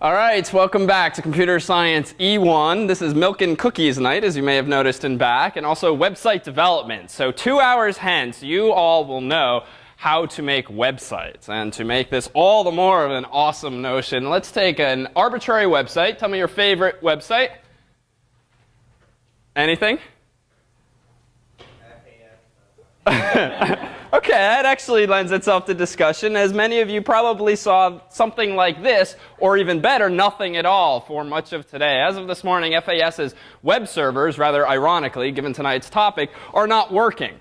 All right, welcome back to Computer Science E1. This is Milk and Cookies night, as you may have noticed in back, and also website development. So 2 hours hence, you all will know how to make websites. And to make this all the more of an awesome notion, let's take an arbitrary website. Tell me your favorite website. Anything? Okay, that actually lends itself to discussion, as many of you probably saw something like this, or even better, nothing at all for much of today. As of this morning, FAS's web servers, rather ironically, given tonight's topic, are not working.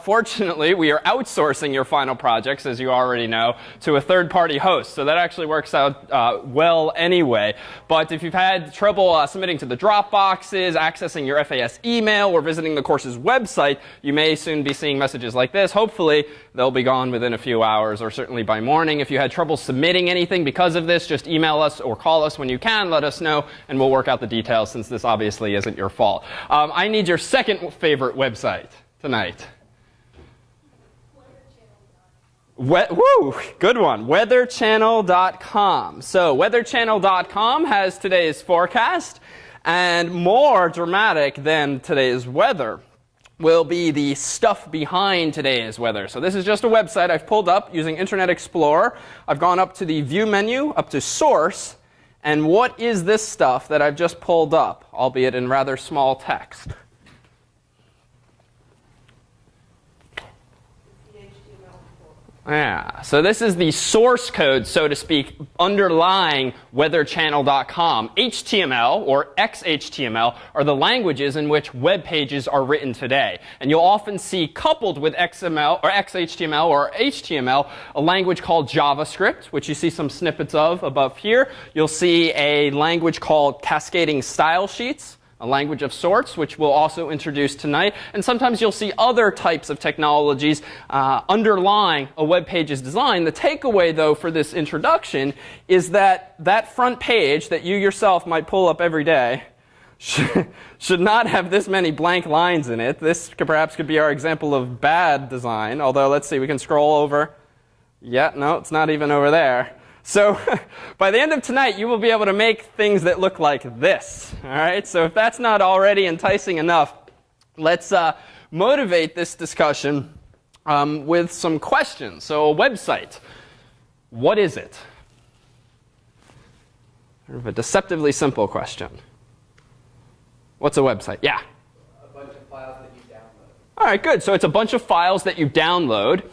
Fortunately, we are outsourcing your final projects, as you already know, to a third-party host. So that actually works out well anyway. But if you've had trouble submitting to the Dropboxes, accessing your FAS email, or visiting the course's website, you may soon be seeing messages like this. Hopefully, they'll be gone within a few hours, or certainly by morning. If you had trouble submitting anything because of this, just email us or call us when you can. Let us know, and we'll work out the details, since this obviously isn't your fault. I need your second favorite website tonight. Woo, good one. Weatherchannel.com. So weatherchannel.com has today's forecast, and more dramatic than today's weather will be the stuff behind today's weather. So this is just a website I've pulled up using Internet Explorer. I've gone up to the View menu, up to Source, and what is this stuff that I've just pulled up, albeit in rather small text? Yeah, so this is the source code, so to speak, underlying weatherchannel.com. HTML or XHTML are the languages in which web pages are written today. And you'll often see coupled with XML or XHTML or HTML a language called JavaScript, which you see some snippets of above here. You'll see a language called cascading style sheets, a language of sorts, which we'll also introduce tonight. And sometimes you'll see other types of technologies underlying a web page's design. The takeaway, though, for this introduction is that that front page that you yourself might pull up every day should not have this many blank lines in it. This perhaps could be our example of bad design. Although, let's see, we can scroll over. Yeah, no, it's not even over there. So by the end of tonight, you will be able to make things that look like this. All right? So if that's not already enticing enough, let's motivate this discussion with some questions. So a website, what is it? Sort of a deceptively simple question. What's a website? Yeah? A bunch of files that you download. All right, good. So it's a bunch of files that you download.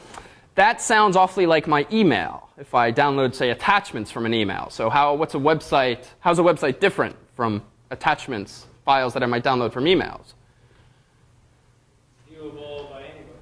That sounds awfully like my email. If I download, say, attachments from an email. So how's a website different from attachments, files that I might download from emails? Viewable by anybody.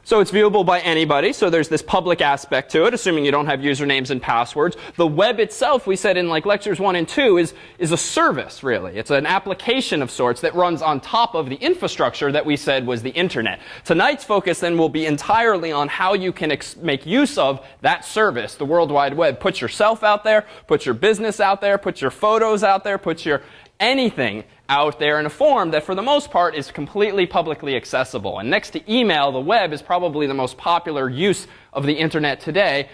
So it's viewable by anybody. So there's this public aspect to it, assuming you don't have usernames and passwords. The web itself, we said in like lectures 1 and 2, is a service, really. It's an application of sorts that runs on top of the infrastructure that we said was the internet. Tonight's focus then will be entirely on how you can make use of that service, the World Wide Web. Put yourself out there, put your business out there, put your photos out there, put your anything out there in a form that for the most part is completely publicly accessible. And next to email, the web is probably the most popular use of the internet today,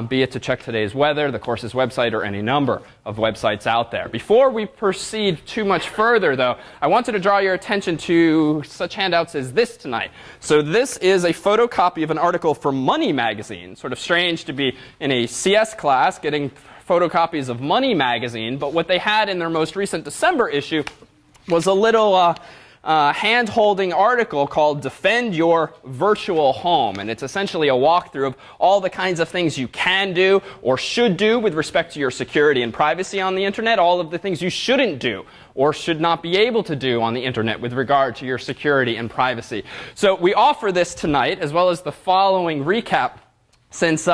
be it to check today's weather, the course's website, or any number of websites out there. Before we proceed too much further, though, I wanted to draw your attention to such handouts as this tonight. So this is a photocopy of an article from Money magazine. Sort of strange to be in a CS class getting photocopies of Money magazine, but what they had in their most recent December issue was a little hand-holding article called Defend Your Virtual Home. And it's essentially a walkthrough of all the kinds of things you can do or should do with respect to your security and privacy on the internet, all of the things you shouldn't do or should not be able to do on the internet with regard to your security and privacy. So we offer this tonight, as well as the following recap, since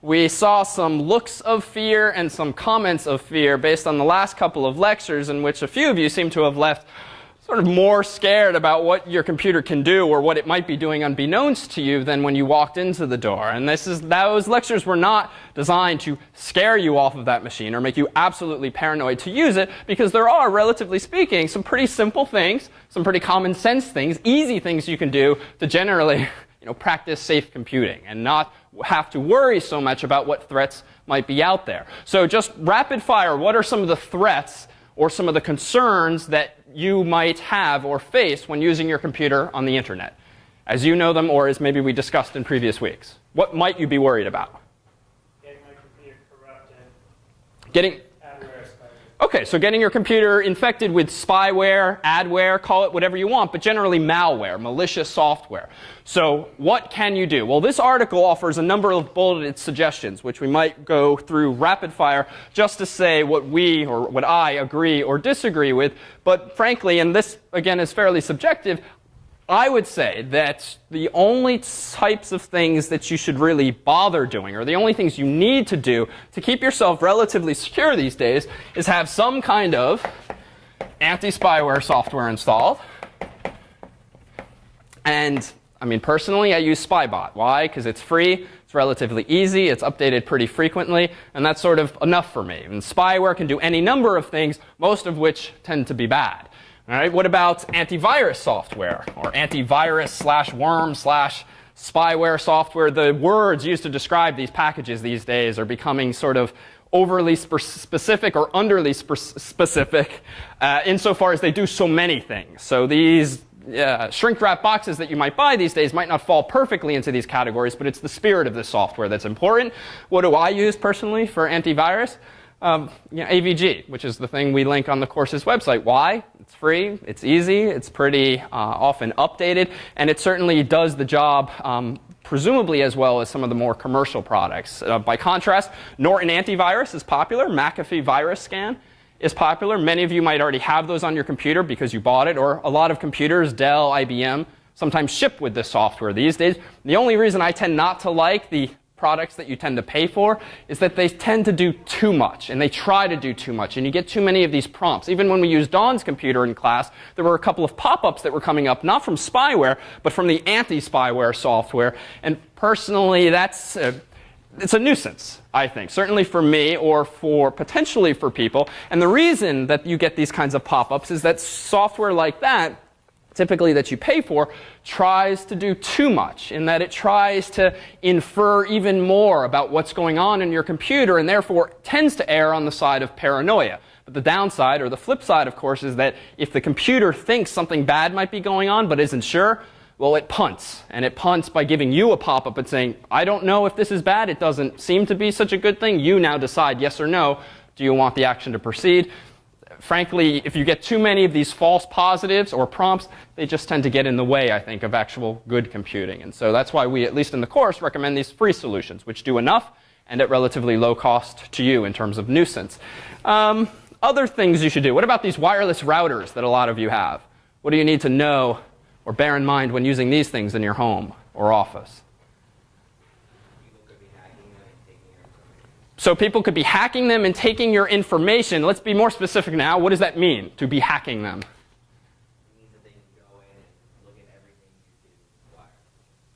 we saw some looks of fear and some comments of fear based on the last couple of lectures, in which a few of you seem to have left sort of more scared about what your computer can do or what it might be doing unbeknownst to you than when you walked into the door. And those lectures were not designed to scare you off of that machine or make you absolutely paranoid to use it, because there are, relatively speaking, some pretty simple things, some pretty common sense things, easy things you can do to generally practice safe computing and not have to worry so much about what threats might be out there. So just rapid fire, what are some of the threats or some of the concerns that you might have or face when using your computer on the internet, as you know them or as maybe we discussed in previous weeks? What might you be worried about? Getting my computer corrupted. Getting... Okay, so getting your computer infected with spyware, adware, call it whatever you want, but generally malware, malicious software. So what can you do? Well, this article offers a number of bulleted suggestions, which we might go through rapid fire just to say what we or what I agree or disagree with. But frankly, and this again is fairly subjective, I would say that the only types of things that you should really bother doing, or the only things you need to do to keep yourself relatively secure these days, is have some kind of anti-spyware software installed. And I mean, personally, I use Spybot. Why? Because it's free, it's relatively easy, it's updated pretty frequently, and that's sort of enough for me. And spyware can do any number of things, most of which tend to be bad. All right, what about antivirus software or antivirus/worm/spyware software? The words used to describe these packages these days are becoming sort of overly specific or underly specific insofar as they do so many things. So these shrink wrap boxes that you might buy these days might not fall perfectly into these categories, but it's the spirit of this software that's important. What do I use personally for antivirus? AVG, which is the thing we link on the course's website. Why? It's free, it's easy, it's pretty often updated, and it certainly does the job presumably as well as some of the more commercial products. By contrast, Norton Antivirus is popular. McAfee Virus Scan is popular. Many of you might already have those on your computer because you bought it, or a lot of computers, Dell, IBM, sometimes ship with this software these days. The only reason I tend not to like the products that you tend to pay for is that they tend to do too much, and they try to do too much, and you get too many of these prompts. Even when we used Dawn's computer in class, there were a couple of pop-ups that were coming up, not from spyware, but from the anti-spyware software. And personally, it's a nuisance, I think, certainly for me or potentially for people. And the reason that you get these kinds of pop-ups is that software like that, typically that you pay for, tries to do too much, in that it tries to infer even more about what's going on in your computer, and therefore tends to err on the side of paranoia. But the downside, or the flip side, of course, is that if the computer thinks something bad might be going on but isn't sure, well, it punts. And it punts by giving you a pop-up and saying, I don't know if this is bad, it doesn't seem to be such a good thing. You now decide yes or no. Do you want the action to proceed? Frankly, if you get too many of these false positives or prompts, they just tend to get in the way, I think, of actual good computing. And so that's why we, at least in the course, recommend these free solutions, which do enough and at relatively low cost to you in terms of nuisance. Other things you should do. What about these wireless routers that a lot of you have? What do you need to know or bear in mind when using these things in your home or office? So people could be hacking them and taking your information. Let's be more specific now. What does that mean, to be hacking them? It means that they can go in and look at everything you do wire.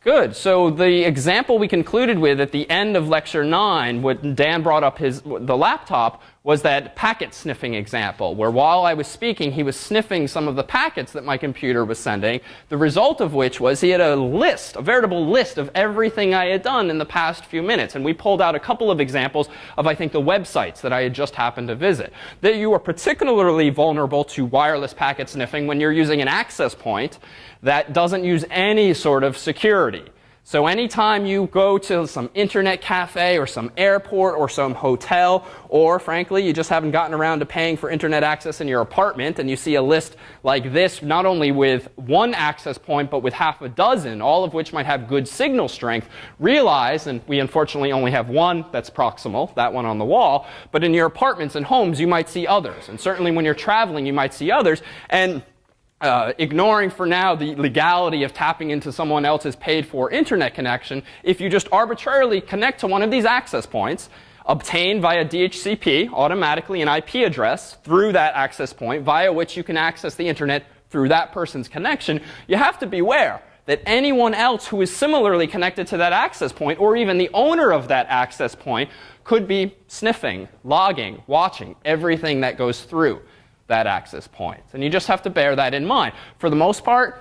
Good. So the example we concluded with at the end of lecture 9, when Dan brought up the laptop, was that packet sniffing example, where while I was speaking, he was sniffing some of the packets that my computer was sending, the result of which was he had a list, a veritable list of everything I had done in the past few minutes. And we pulled out a couple of examples of, I think, the websites that I had just happened to visit. That you are particularly vulnerable to wireless packet sniffing when you're using an access point that doesn't use any sort of security. So anytime you go to some internet cafe or some airport or some hotel, or frankly, you just haven't gotten around to paying for internet access in your apartment, and you see a list like this, not only with one access point, but with half a dozen, all of which might have good signal strength, realize, and we unfortunately only have one that's proximal, that one on the wall, but in your apartments and homes, you might see others. And certainly when you're traveling, you might see others. And ignoring for now the legality of tapping into someone else's paid-for internet connection, if you just arbitrarily connect to one of these access points, obtain via DHCP automatically an IP address through that access point via which you can access the internet through that person's connection, you have to beware that anyone else who is similarly connected to that access point, or even the owner of that access point, could be sniffing, logging, watching everything that goes through that access point. And you just have to bear that in mind. For the most part,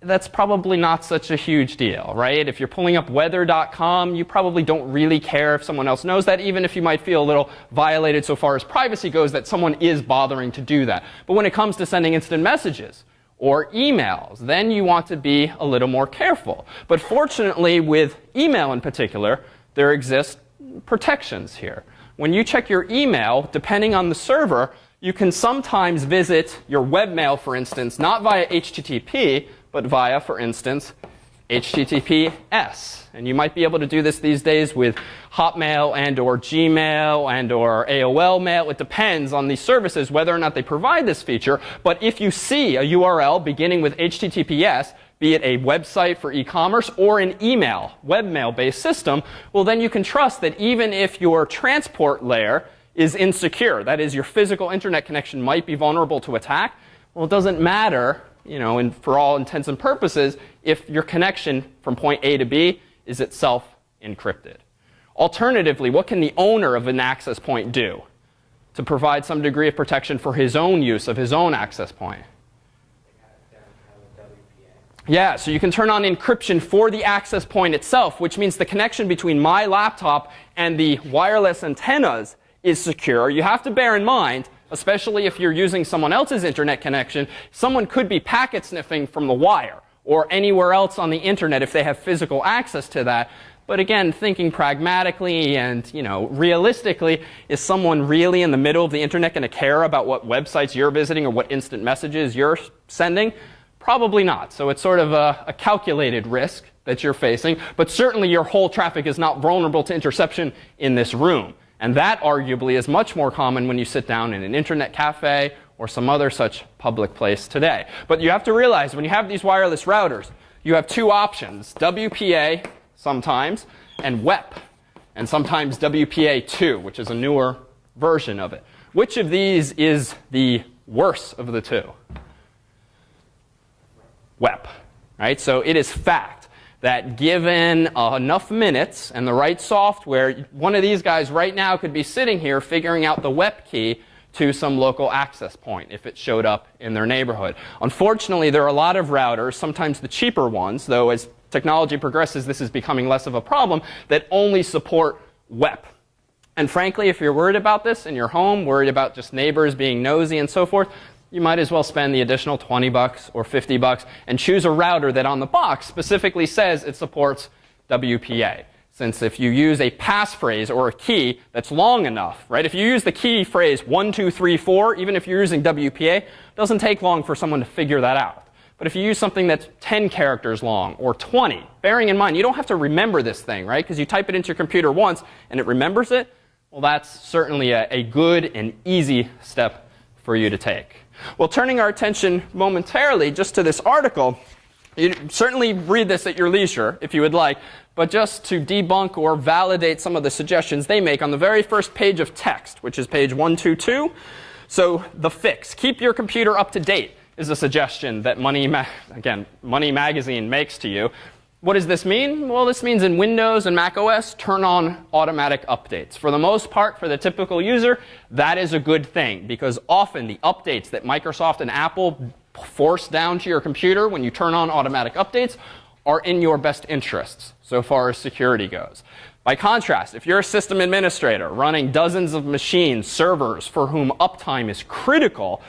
that's probably not such a huge deal, right? If you're pulling up weather.com, you probably don't really care if someone else knows that, even if you might feel a little violated so far as privacy goes that someone is bothering to do that. But when it comes to sending instant messages or emails, then you want to be a little more careful. But fortunately, with email in particular, there exist protections here. When you check your email, depending on the server, you can sometimes visit your webmail, for instance, not via HTTP, but via, for instance, HTTPS. And you might be able to do this these days with Hotmail and or Gmail and or AOL Mail. It depends on these services whether or not they provide this feature. But if you see a URL beginning with HTTPS, be it a website for e-commerce or an email, webmail-based system, well, then you can trust that even if your transport layer is insecure, that is, your physical internet connection might be vulnerable to attack, well, it doesn't matter, you know, and for all intents and purposes, if your connection from point A to B is itself encrypted. Alternatively, what can the owner of an access point do to provide some degree of protection for his own use of his own access point? Yeah, so you can turn on encryption for the access point itself, which means the connection between my laptop and the wireless antennas is secure. You have to bear in mind, especially if you're using someone else's internet connection, someone could be packet sniffing from the wire or anywhere else on the internet if they have physical access to that. But again, thinking pragmatically and, you know, realistically, is someone really in the middle of the internet going to care about what websites you're visiting or what instant messages you're sending? Probably not. So it's sort of a calculated risk that you're facing. But certainly your whole traffic is not vulnerable to interception in this room. And that arguably is much more common when you sit down in an internet cafe or some other such public place today. But you have to realize when you have these wireless routers, you have two options, WPA sometimes, and WEP, and sometimes WPA2, which is a newer version of it. Which of these is the worst of the two? WEP, right? So it is fact that given enough minutes and the right software, one of these guys right now could be sitting here figuring out the WEP key to some local access point if it showed up in their neighborhood. Unfortunately, there are a lot of routers, sometimes the cheaper ones, though as technology progresses, this is becoming less of a problem, that only support WEP. And frankly, if you're worried about this in your home, worried about just neighbors being nosy and so forth, you might as well spend the additional $20 or $50 and choose a router that on the box specifically says it supports WPA. Since if you use a passphrase or a key that's long enough, right? If you use the key phrase 1, 2, 3, 4, even if you're using WPA, it doesn't take long for someone to figure that out. But if you use something that's 10 characters long or 20, bearing in mind, you don't have to remember this thing, right? Because you type it into your computer once and it remembers it. Well, that's certainly a good and easy step for you to take. Well, turning our attention momentarily just to this article, you certainly read this at your leisure if you would like, but just to debunk or validate some of the suggestions they make on the very first page of text, which is page 122. So the fix, keep your computer up to date, is a suggestion that Money Magazine makes to you. What does this mean? Well, this means in Windows and Mac OS, turn on automatic updates. For the most part, for the typical user, that is a good thing because often the updates that Microsoft and Apple force down to your computer when you turn on automatic updates are in your best interests so far as security goes. By contrast, if you're a system administrator running dozens of machines, servers for whom uptime is critical,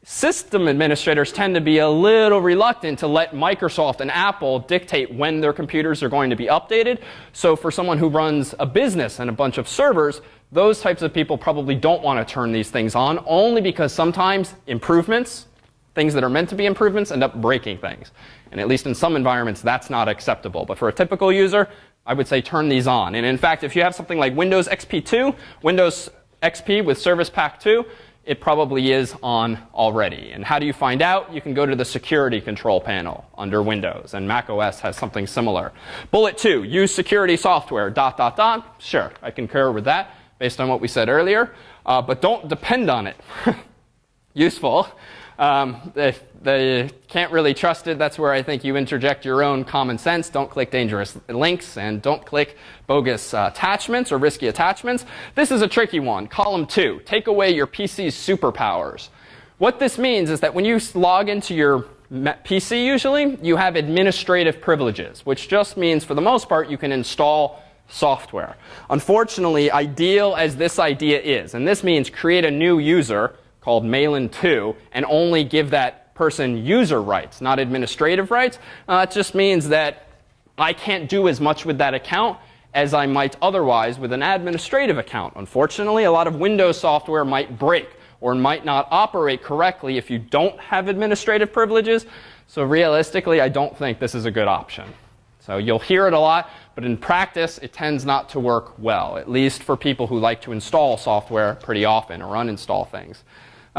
system administrators tend to be a little reluctant to let Microsoft and Apple dictate when their computers are going to be updated. So for someone who runs a business and a bunch of servers, those types of people probably don't want to turn these things on, only because sometimes improvements, things that are meant to be improvements, end up breaking things. And at least in some environments, that's not acceptable. But for a typical user, I would say turn these on. And in fact, if you have something like Windows XP 2, Windows XP with Service Pack 2, it probably is on already. And how do you find out? You can go to the security control panel under Windows, and Mac OS has something similar. Bullet 2, use security software, ... Sure, I concur with that based on what we said earlier, but don't depend on it. Useful. If they can't really trust it, that's where I think you interject your own common sense. Don't click dangerous links and don't click bogus attachments or risky attachments. This is a tricky one. Column 2, take away your PC's superpowers. What this means is that when you log into your PC usually, you have administrative privileges, which just means for the most part you can install software. Unfortunately, ideal as this idea is, and this means create a new user called Malin2 and only give that person user rights, not administrative rights, it just means that I can't do as much with that account as I might otherwise with an administrative account. Unfortunately, a lot of Windows software might break or might not operate correctly if you don't have administrative privileges. So realistically, I don't think this is a good option. So you'll hear it a lot, but in practice, it tends not to work well, at least for people who like to install software pretty often or uninstall things.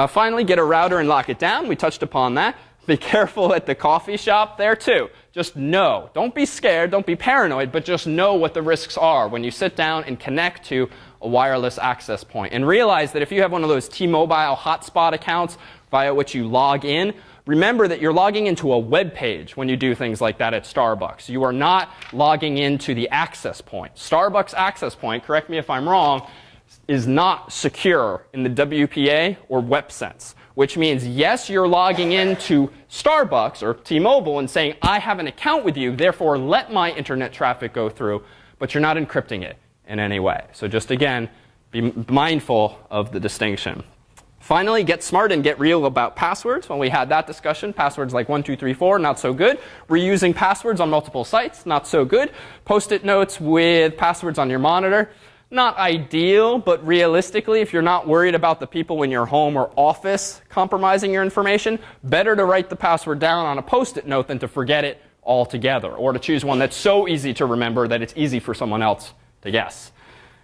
Finally, get a router and lock it down. We touched upon that. Be careful at the coffee shop there too. Just know. Don't be scared. Don't be paranoid, but just know what the risks are when you sit down and connect to a wireless access point. And realize that if you have one of those T-Mobile hotspot accounts via which you log in, remember that you're logging into a web page when you do things like that at Starbucks. You are not logging into the access point. Starbucks access point, correct me if I'm wrong, is not secure in the WPA or WEP sense, which means, yes, you're logging into Starbucks or T-Mobile and saying, I have an account with you, therefore let my internet traffic go through, but you're not encrypting it in any way. So just again, be mindful of the distinction. Finally, get smart and get real about passwords. When we had that discussion, passwords like 1234, not so good. Reusing passwords on multiple sites, not so good. Post-it notes with passwords on your monitor, not ideal, but realistically, if you're not worried about the people in your home or office compromising your information, better to write the password down on a Post-it note than to forget it altogether, or to choose one that's so easy to remember that it's easy for someone else to guess.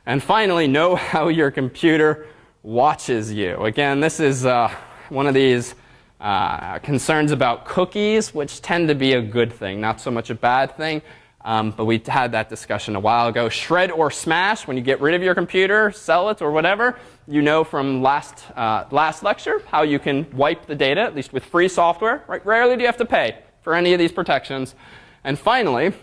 And finally, know how your computer watches you. Again, this is one of these concerns about cookies, which tend to be a good thing, not so much a bad thing. But we had that discussion a while ago. Shred or smash, when you get rid of your computer, sell it or whatever, you know from last lecture how you can wipe the data, at least with free software. Right? Rarely do you have to pay for any of these protections. And finally,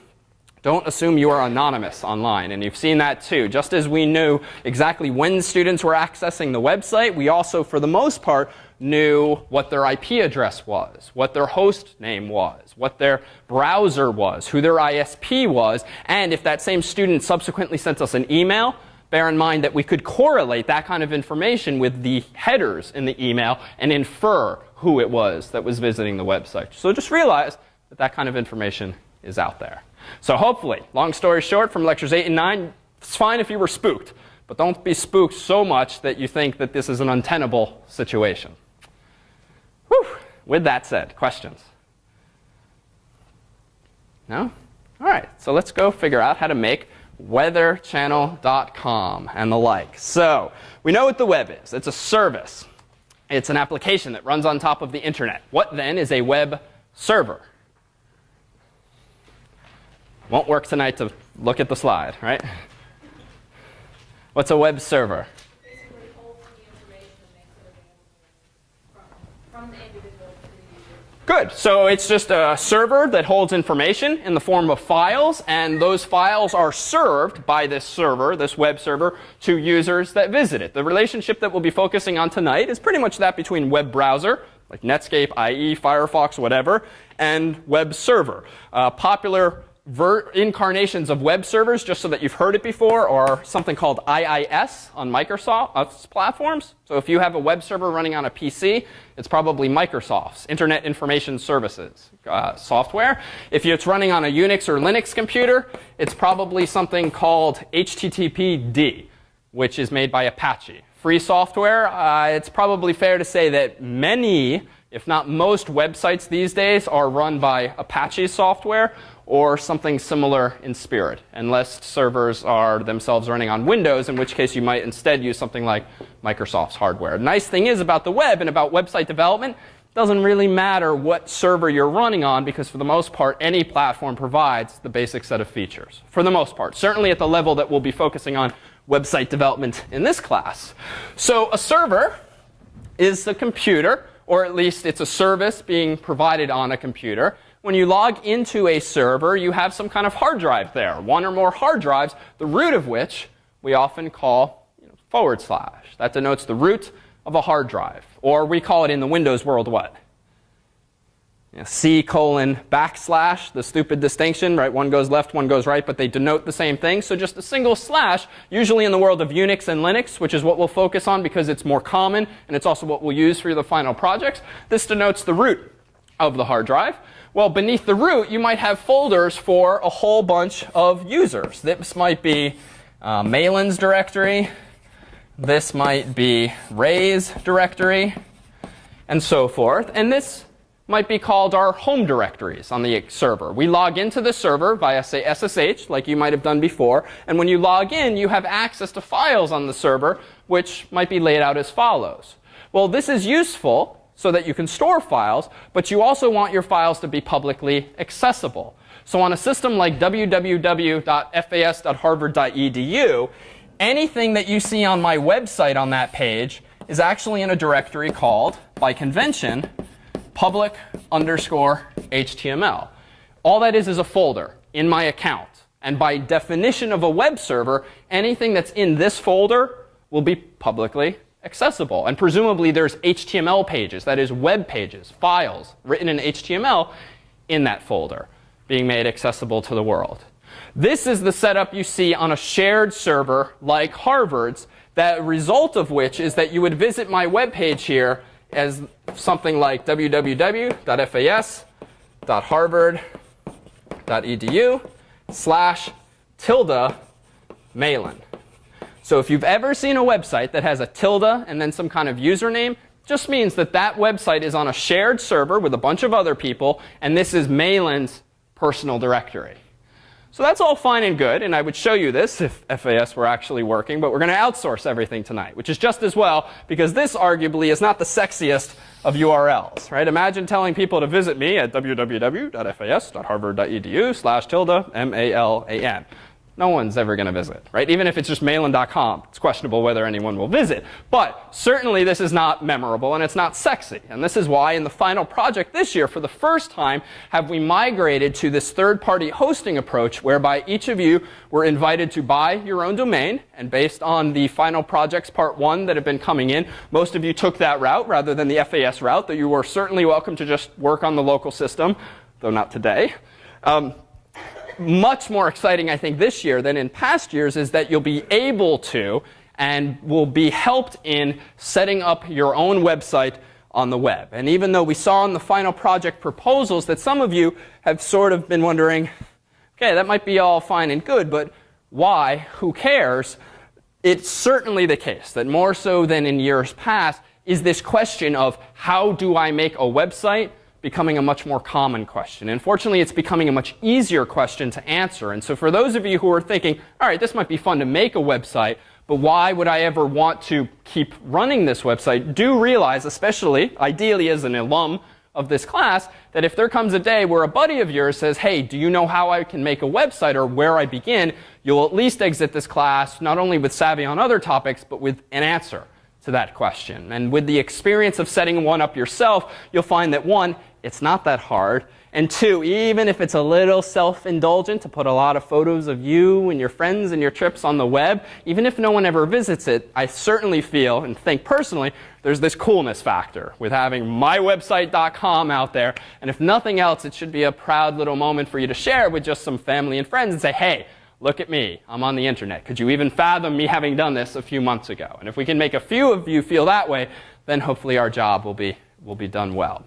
don't assume you are anonymous online. And you've seen that too. Just as we knew exactly when students were accessing the website, we also, for the most part, knew what their IP address was, what their host name was, what their browser was, who their ISP was, and if that same student subsequently sent us an email, bear in mind that we could correlate that kind of information with the headers in the email and infer who it was that was visiting the website. So just realize that that kind of information is out there. So hopefully, long story short, from lectures 8 and 9, it's fine if you were spooked, but don't be spooked so much that you think that this is an untenable situation. Whew. With that said, questions? No? All right, so let's go figure out how to make weatherchannel.com and the like. So we know what the web is. It's a service. It's an application that runs on top of the internet. What then is a web server? Won't work tonight to look at the slide, right? What's a web server? Basically holds the information and makes it available from the individual to the user. Good. So it's just a server that holds information in the form of files, and those files are served by this server, this web server, to users that visit it. The relationship that we'll be focusing on tonight is pretty much that between web browser, like Netscape, IE, Firefox, whatever, and web server. Popular incarnations of web servers, just so that you've heard it before, are something called IIS on Microsoft's platforms. So if you have a web server running on a PC, it's probably Microsoft's Internet Information Services software. If it's running on a Unix or Linux computer, it's probably something called HTTPD, which is made by Apache. Free software, it's probably fair to say that many, if not most, websites these days are run by Apache software or something similar in spirit, unless servers are themselves running on Windows, in which case you might instead use something like Microsoft's hardware. The nice thing is about the web and about website development, it doesn't really matter what server you're running on, because for the most part, any platform provides the basic set of features. For the most part, certainly at the level that we'll be focusing on website development in this class. So a server is the computer, or at least it's a service being provided on a computer. When you log into a server, you have some kind of hard drive there, one or more hard drives, the root of which we often call /. That denotes the root of a hard drive. Or we call it in the Windows world what? C:\\\, the stupid distinction, right? One goes left, one goes right, but they denote the same thing. So just a single slash, usually in the world of Unix and Linux, which is what we'll focus on because it's more common, and it's also what we'll use for the final projects. This denotes the root of the hard drive. Well, beneath the root, you might have folders for a whole bunch of users. This might be Malin's directory. This might be Ray's directory, and so forth. And this might be called our home directories on the server. We log into the server via, say, SSH, like you might have done before. And when you log in, you have access to files on the server, which might be laid out as follows. Well, this is useful so that you can store files, but you also want your files to be publicly accessible. So on a system like www.fas.harvard.edu, anything that you see on my website on that page is actually in a directory called, by convention, public_HTML. All that is a folder in my account. And by definition of a web server, anything that's in this folder will be publicly accessible. And presumably there's HTML pages, that is web pages, files written in HTML in that folder being made accessible to the world. This is the setup you see on a shared server like Harvard's, the result of which is that you would visit my web page here as something like www.fas.harvard.edu/tilde-Malin. So if you've ever seen a website that has a tilde and then some kind of username, just means that that website is on a shared server with a bunch of other people, and this is Malin's personal directory. So that's all fine and good, and I would show you this if FAS were actually working, but we're going to outsource everything tonight, which is just as well, because this arguably is not the sexiest of URLs, right? Imagine telling people to visit me at www.fas.harvard.edu/tilde-MALAN. No one's ever going to visit, right? Even if it's just malin.com, it's questionable whether anyone will visit. But certainly this is not memorable and it's not sexy. And this is why in the final project this year, for the first time, have we migrated to this third-party hosting approach whereby each of you were invited to buy your own domain. And based on the final projects part 1 that have been coming in, most of you took that route rather than the FAS route, though you were certainly welcome to just work on the local system, though not today. Much more exciting, I think, this year than in past years is that you'll be able to and will be helped in setting up your own website on the web. And even though we saw in the final project proposals that some of you have sort of been wondering, okay, that might be all fine and good, but why? Who cares? It's certainly the case that more so than in years past is this question of how do I make a website becoming a much more common question. And fortunately, it's becoming a much easier question to answer. And so for those of you who are thinking, all right, this might be fun to make a website, but why would I ever want to keep running this website? Do realize, especially, ideally as an alum of this class, that if there comes a day where a buddy of yours says, hey, do you know how I can make a website or where I begin, you'll at least exit this class not only with savvy on other topics, but with an answer to that question. And with the experience of setting one up yourself, you'll find that 1, it's not that hard, and 2, even if it's a little self-indulgent to put a lot of photos of you and your friends and your trips on the web, even if no one ever visits it, I certainly feel and think personally there's this coolness factor with having mywebsite.com out there. And if nothing else, it should be a proud little moment for you to share with just some family and friends and say, hey, look at me. I'm on the internet. Could you even fathom me having done this a few months ago? And if we can make a few of you feel that way, then hopefully our job will be done well.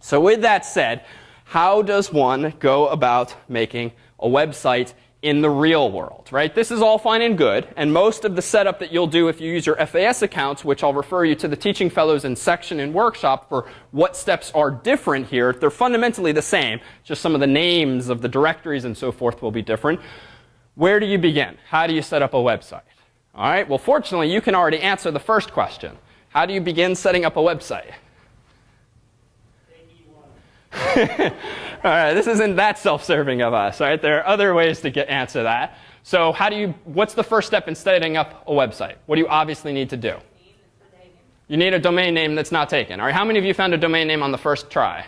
So with that said, how does one go about making a website in the real world, right? This is all fine and good, and most of the setup that you'll do if you use your FAS accounts, which I'll refer you to the Teaching Fellows in section and workshop for what steps are different here, they're fundamentally the same, just some of the names of the directories and so forth will be different. Where do you begin? How do you set up a website? All right, well, fortunately, you can already answer the first question. How do you begin setting up a website? All right, this isn't that self-serving of us, right? There are other ways to answer that. So what's the first step in setting up a website? What do you obviously need to do? You need a domain name that's not taken. All right, how many of you found a domain name on the first try?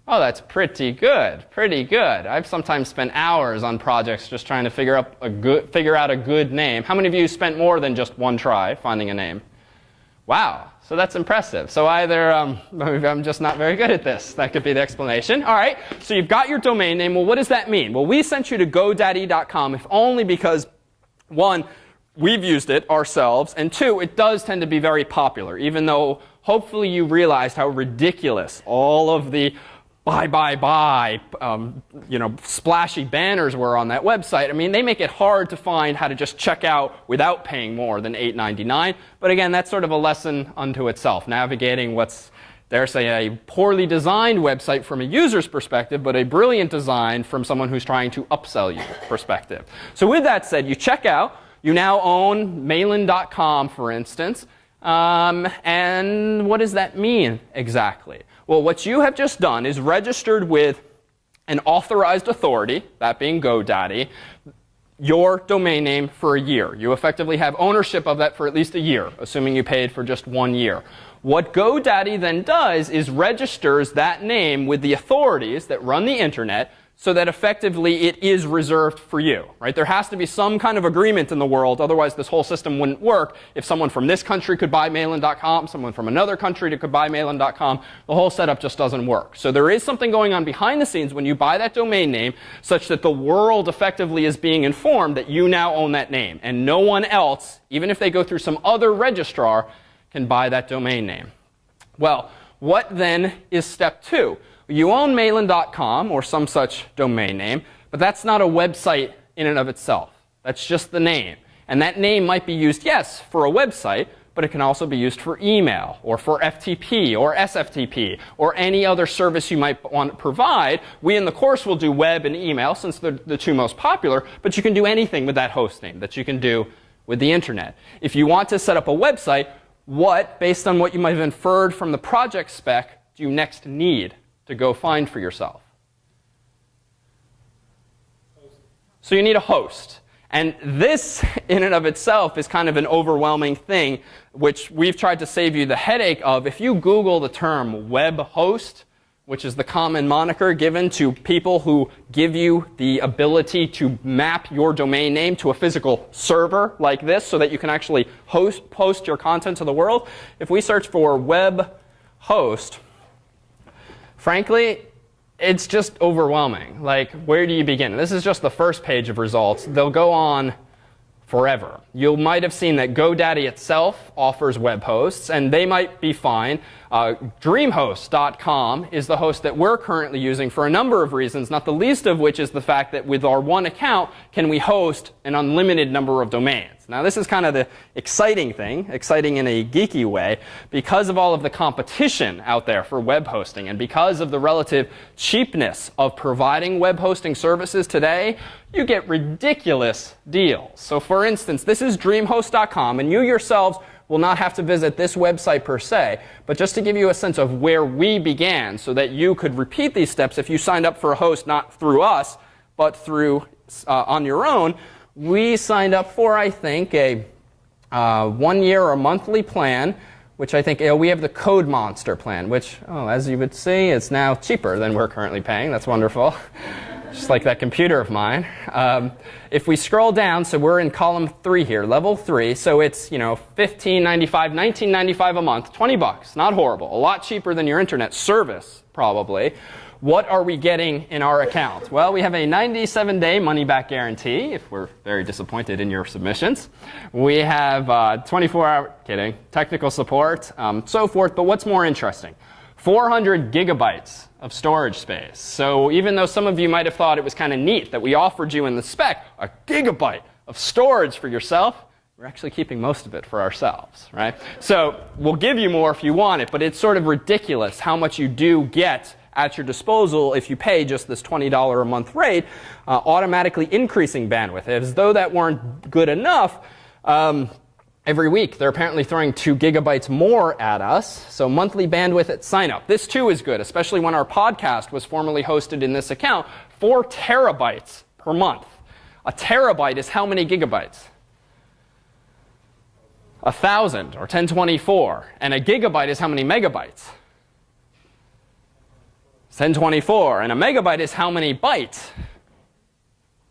Oh, that's pretty good, pretty good. I've sometimes spent hours on projects just trying to figure out a good name. How many of you spent more than just one try finding a name? Wow, so that's impressive. So either maybe I'm just not very good at this. That could be the explanation. All right, so you've got your domain name. Well, what does that mean? Well, we sent you to GoDaddy.com if only because, one, we've used it ourselves, and two, it does tend to be very popular, even though hopefully you realized how ridiculous all of the buy, splashy banners were on that website. I mean, they make it hard to find how to just check out without paying more than $8.99. But again, that's sort of a lesson unto itself, navigating what's, dare say, a poorly designed website from a user's perspective, but a brilliant design from someone who's trying to upsell you perspective. So with that said, you check out. You now own Malin.com, for instance. And what does that mean exactly? Well, what you have just done is registered with an authorized authority, that being GoDaddy, your domain name for a year. You effectively have ownership of that for at least a year, assuming you paid for just 1 year. What GoDaddy then does is registers that name with the authorities that run the internet so that effectively it is reserved for you, right? There has to be some kind of agreement in the world, otherwise this whole system wouldn't work. If someone from this country could buy Malin.com, someone from another country could buy Malin.com, the whole setup just doesn't work. So there is something going on behind the scenes when you buy that domain name such that the world effectively is being informed that you now own that name. And no one else, even if they go through some other registrar, can buy that domain name. Well, what then is step 2? You own Malin.com or some such domain name, but that's not a website in and of itself. That's just the name. And that name might be used, yes, for a website, but it can also be used for email or for FTP or SFTP or any other service you might want to provide. We in the course will do web and email since they're the two most popular, but you can do anything with that host name that you can do with the internet. If you want to set up a website, what, based on what you might have inferred from the project spec, do you next need to go find for yourself? So you need a host. And this, in and of itself, is kind of an overwhelming thing, which we've tried to save you the headache of. If you Google the term web host, which is the common moniker given to people who give you the ability to map your domain name to a physical server like this so that you can actually post your content to the world. If we search for web host, frankly, it's just overwhelming. Like, where do you begin? This is just the first page of results. They'll go on forever. You might have seen that GoDaddy itself offers web hosts, and they might be fine. Dreamhost.com is the host that we're currently using for a number of reasons, not the least of which is the fact that with our one account, can we host an unlimited number of domains. Now, this is kind of the exciting thing, exciting in a geeky way, because of all of the competition out there for web hosting and because of the relative cheapness of providing web hosting services today, you get ridiculous deals. So for instance, this is dreamhost.com, and you yourselves will not have to visit this website per se, but just to give you a sense of where we began so that you could repeat these steps if you signed up for a host not through us, but through on your own. We signed up for, I think, a 1 year or monthly plan, which I think we have the Code Monster plan, which, as you would see, is now cheaper than we're currently paying. That's wonderful. Just like that computer of mine. If we scroll down, so we're in column 3 here, level 3. So it's, $15.95, $19.95 a month, $20. Not horrible. A lot cheaper than your internet service, probably. What are we getting in our account? Well, we have a 97-day money-back guarantee, if we're very disappointed in your submissions. We have 24-hour, technical support, so forth. But what's more interesting? 400 gigabytes of storage space. So even though some of you might have thought it was kind of neat that we offered you in the spec a gigabyte of storage for yourself, we're actually keeping most of it for ourselves, right? So we'll give you more if you want it, but it's sort of ridiculous how much you do get at your disposal if you pay just this $20 a month rate, automatically increasing bandwidth. As though that weren't good enough, every week they're apparently throwing 2 gigabytes more at us. So monthly bandwidth at sign up. This too is good, especially when our podcast was formerly hosted in this account. 4 terabytes per month. A terabyte is how many gigabytes? 1,000 or 1024. And a gigabyte is how many megabytes? 1024. And a megabyte is how many bytes?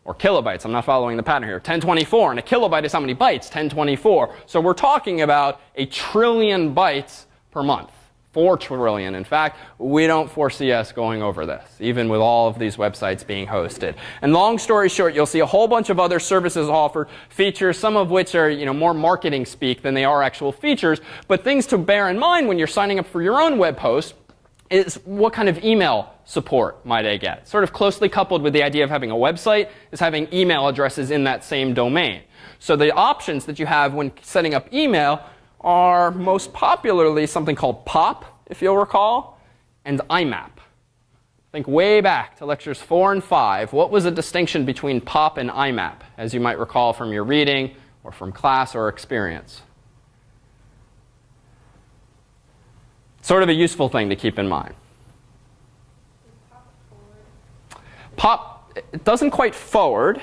Or or kilobytes. I'm not following the pattern here. 1024, and a kilobyte is how many bytes? 1024. So we're talking about 1 trillion bytes per month. 4 trillion, in fact. We don't foresee us going over this, even with all of these websites being hosted. And long story short, you'll see a whole bunch of other services offered, features, some of which are more marketing speak than they are actual features. But things to bear in mind when you're signing up for your own web host is what kind of email support might I get. Sort of closely coupled with the idea of having a website is having email addresses in that same domain. So the options that you have when setting up email are most popularly something called POP, if you'll recall, and IMAP. Think way back to lectures 4 and 5. What was the distinction between POP and IMAP, as you might recall from your reading or from class or experience? Sort of a useful thing to keep in mind. POP, it doesn't quite forward.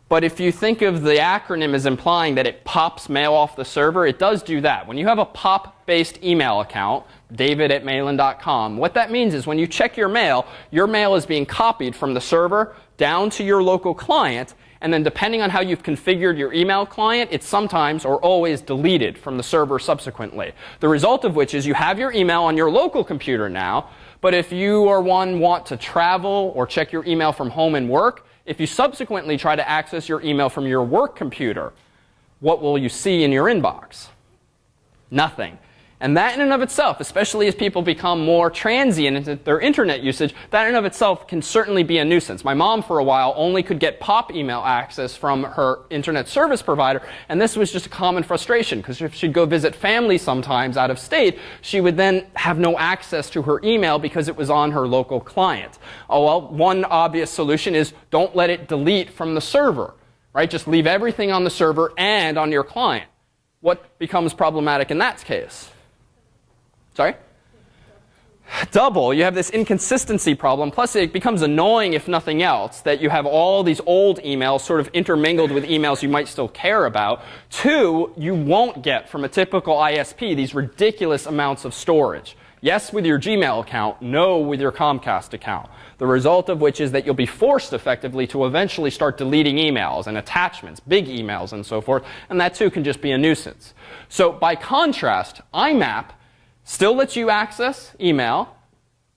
But if you think of the acronym as implying that it pops mail off the server, it does do that. When you have a POP-based email account, david@mailin.com, what that means is when you check your mail is being copied from the server down to your local client, and then depending on how you've configured your email client, it's sometimes or always deleted from the server subsequently. The result of which is you have your email on your local computer now, but if you or one want to travel or check your email from home and work, if you subsequently try to access your email from your work computer, what will you see in your inbox? Nothing. And that in and of itself, especially as people become more transient in their internet usage, that in and of itself can certainly be a nuisance. My mom, for a while, only could get POP email access from her internet service provider, and this was just a common frustration, because if she'd go visit family sometimes out of state, she would then have no access to her email because it was on her local client. Oh, well, one obvious solution is don't let it delete from the server, right? Just leave everything on the server and on your client. What becomes problematic in that case? Sorry? Double. You have this inconsistency problem. Plus, it becomes annoying, if nothing else, that you have all these old emails sort of intermingled with emails you might still care about. 2, you won't get from a typical ISP these ridiculous amounts of storage. Yes, with your Gmail account. No, with your Comcast account. The result of which is that you'll be forced effectively to eventually start deleting emails and attachments, big emails and so forth. And that too can just be a nuisance. So by contrast, IMAP still lets you access email,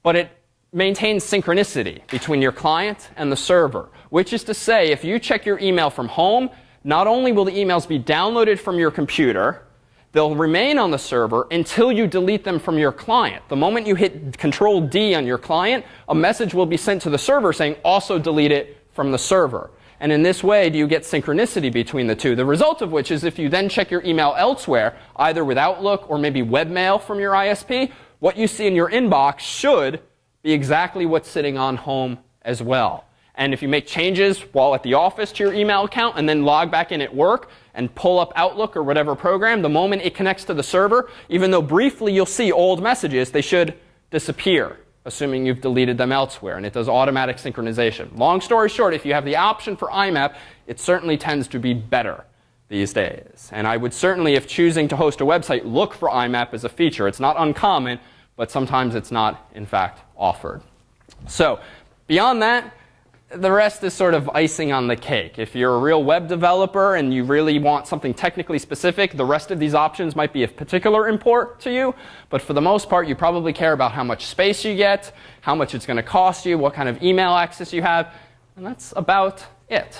but it maintains synchronicity between your client and the server. Which is to say, if you check your email from home, not only will the emails be downloaded from your computer, they'll remain on the server until you delete them from your client. The moment you hit Control-D on your client, a message will be sent to the server saying, also delete it from the server. And in this way, do you get synchronicity between the two? The result of which is if you then check your email elsewhere, either with Outlook or maybe webmail from your ISP, what you see in your inbox should be exactly what's sitting on home as well. And if you make changes while at the office to your email account and then log back in at work and pull up Outlook or whatever program, the moment it connects to the server, even though briefly you'll see old messages, they should disappear, assuming you've deleted them elsewhere, and it does automatic synchronization. Long story short, if you have the option for IMAP, it certainly tends to be better these days. And I would certainly, if choosing to host a website, look for IMAP as a feature. It's not uncommon, but sometimes it's not, in fact, offered. So beyond that, the rest is sort of icing on the cake. If you're a real web developer and you really want something technically specific, the rest of these options might be of particular import to you. But for the most part, you probably care about how much space you get, how much it's going to cost you, what kind of email access you have, and that's about it.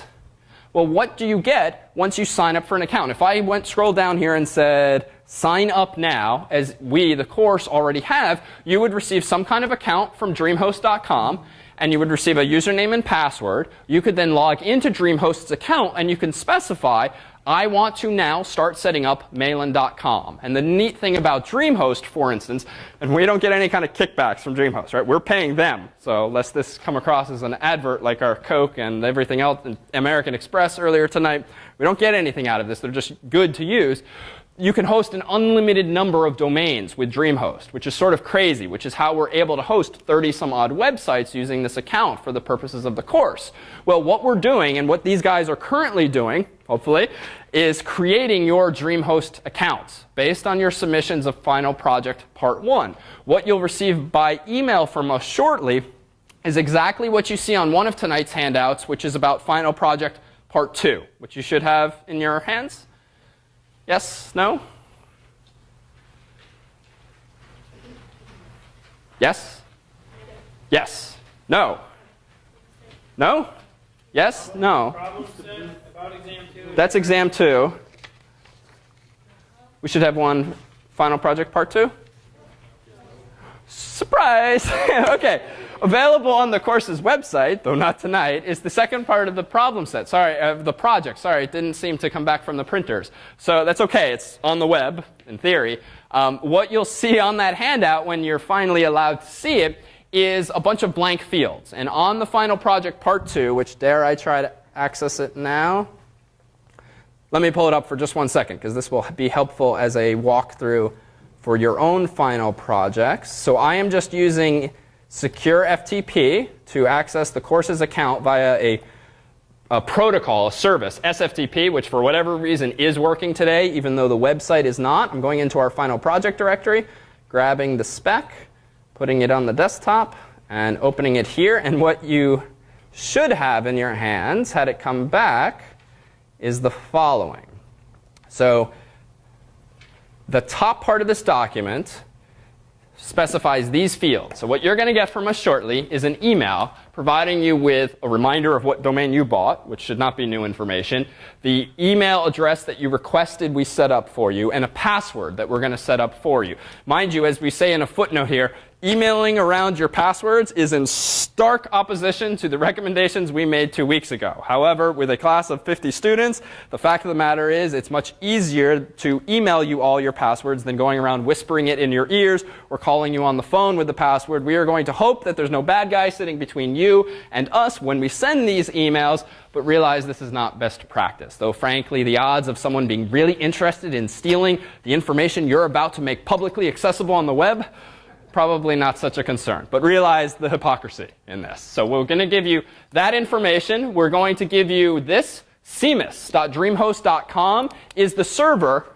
Well, what do you get once you sign up for an account? If I scroll down here and said, sign up now, as we, the course, already have, you would receive some kind of account from DreamHost.com. And you would receive a username and password. You could then log into DreamHost's account, and you can specify, I want to now start setting up Mailin.com. And the neat thing about DreamHost, for instance, and we don't get any kind of kickbacks from DreamHost, right? We're paying them. So lest this come across as an advert like our Coke and everything else, and American Express earlier tonight, we don't get anything out of this. They're just good to use. You can host an unlimited number of domains with DreamHost, which is sort of crazy, which is how we're able to host 30-some-odd websites using this account for the purposes of the course. Well, what we're doing, and what these guys are currently doing, hopefully, is creating your DreamHost accounts based on your submissions of Final Project Part 1. What you'll receive by email from us shortly is exactly what you see on one of tonight's handouts, which is about Final Project Part 2, which you should have in your hands. Yes? No? Yes? Yes? No? No? Yes? No? Problem set about exam 2. That's exam 2. We should have one Final Project Part 2? Surprise! Okay. Available on the course's website, though not tonight, is the second part of the problem set. Sorry, the project. Sorry, it didn't seem to come back from the printers. So that's okay. It's on the web, in theory. What you'll see on that handout when you're finally allowed to see it is a bunch of blank fields. And on the Final Project Part 2, which dare I try to access it now? Let me pull it up for just 1 second, because this will be helpful as a walkthrough for your own final projects. So I am just using Secure FTP to access the course's account via a protocol, a service, SFTP, which for whatever reason is working today, even though the website is not. I'm going into our final project directory, grabbing the spec, putting it on the desktop, and opening it here. And what you should have in your hands, had it come back, is the following. So the top part of this document specifies these fields. So what you're going to get from us shortly is an email providing you with a reminder of what domain you bought, which should not be new information, the email address that you requested we set up for you, and a password that we're going to set up for you. Mind you, as we say in a footnote here, emailing around your passwords is in stark opposition to the recommendations we made 2 weeks ago. However, with a class of 50 students, the fact of the matter is it's much easier to email you all your passwords than going around whispering it in your ears or calling you on the phone with the password. We are going to hope that there's no bad guy sitting between you and us when we send these emails, but realize this is not best practice. Though frankly, the odds of someone being really interested in stealing the information you're about to make publicly accessible on the web, probably not such a concern. But realize the hypocrisy in this. So we're going to give you that information. We're going to give you this. cmus.dreamhost.com is the server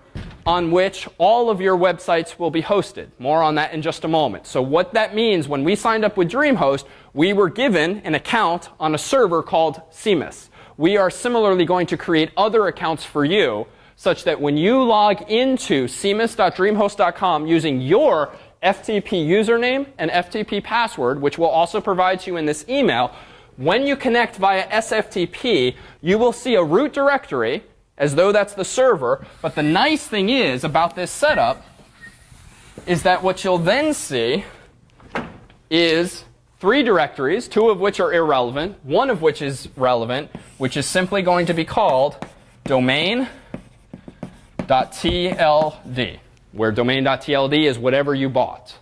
on which all of your websites will be hosted. More on that in just a moment. So what that means, when we signed up with DreamHost, we were given an account on a server called CMUS. We are similarly going to create other accounts for you, such that when you log into cmus.dreamhost.com using your FTP username and FTP password, which we'll also provide to you in this email, when you connect via SFTP, you will see a root directory as though that's the server. But the nice thing is about this setup is that what you'll then see is 3 directories, 2 of which are irrelevant, 1 of which is relevant, which is simply going to be called domain.tld, where domain.tld is whatever you bought.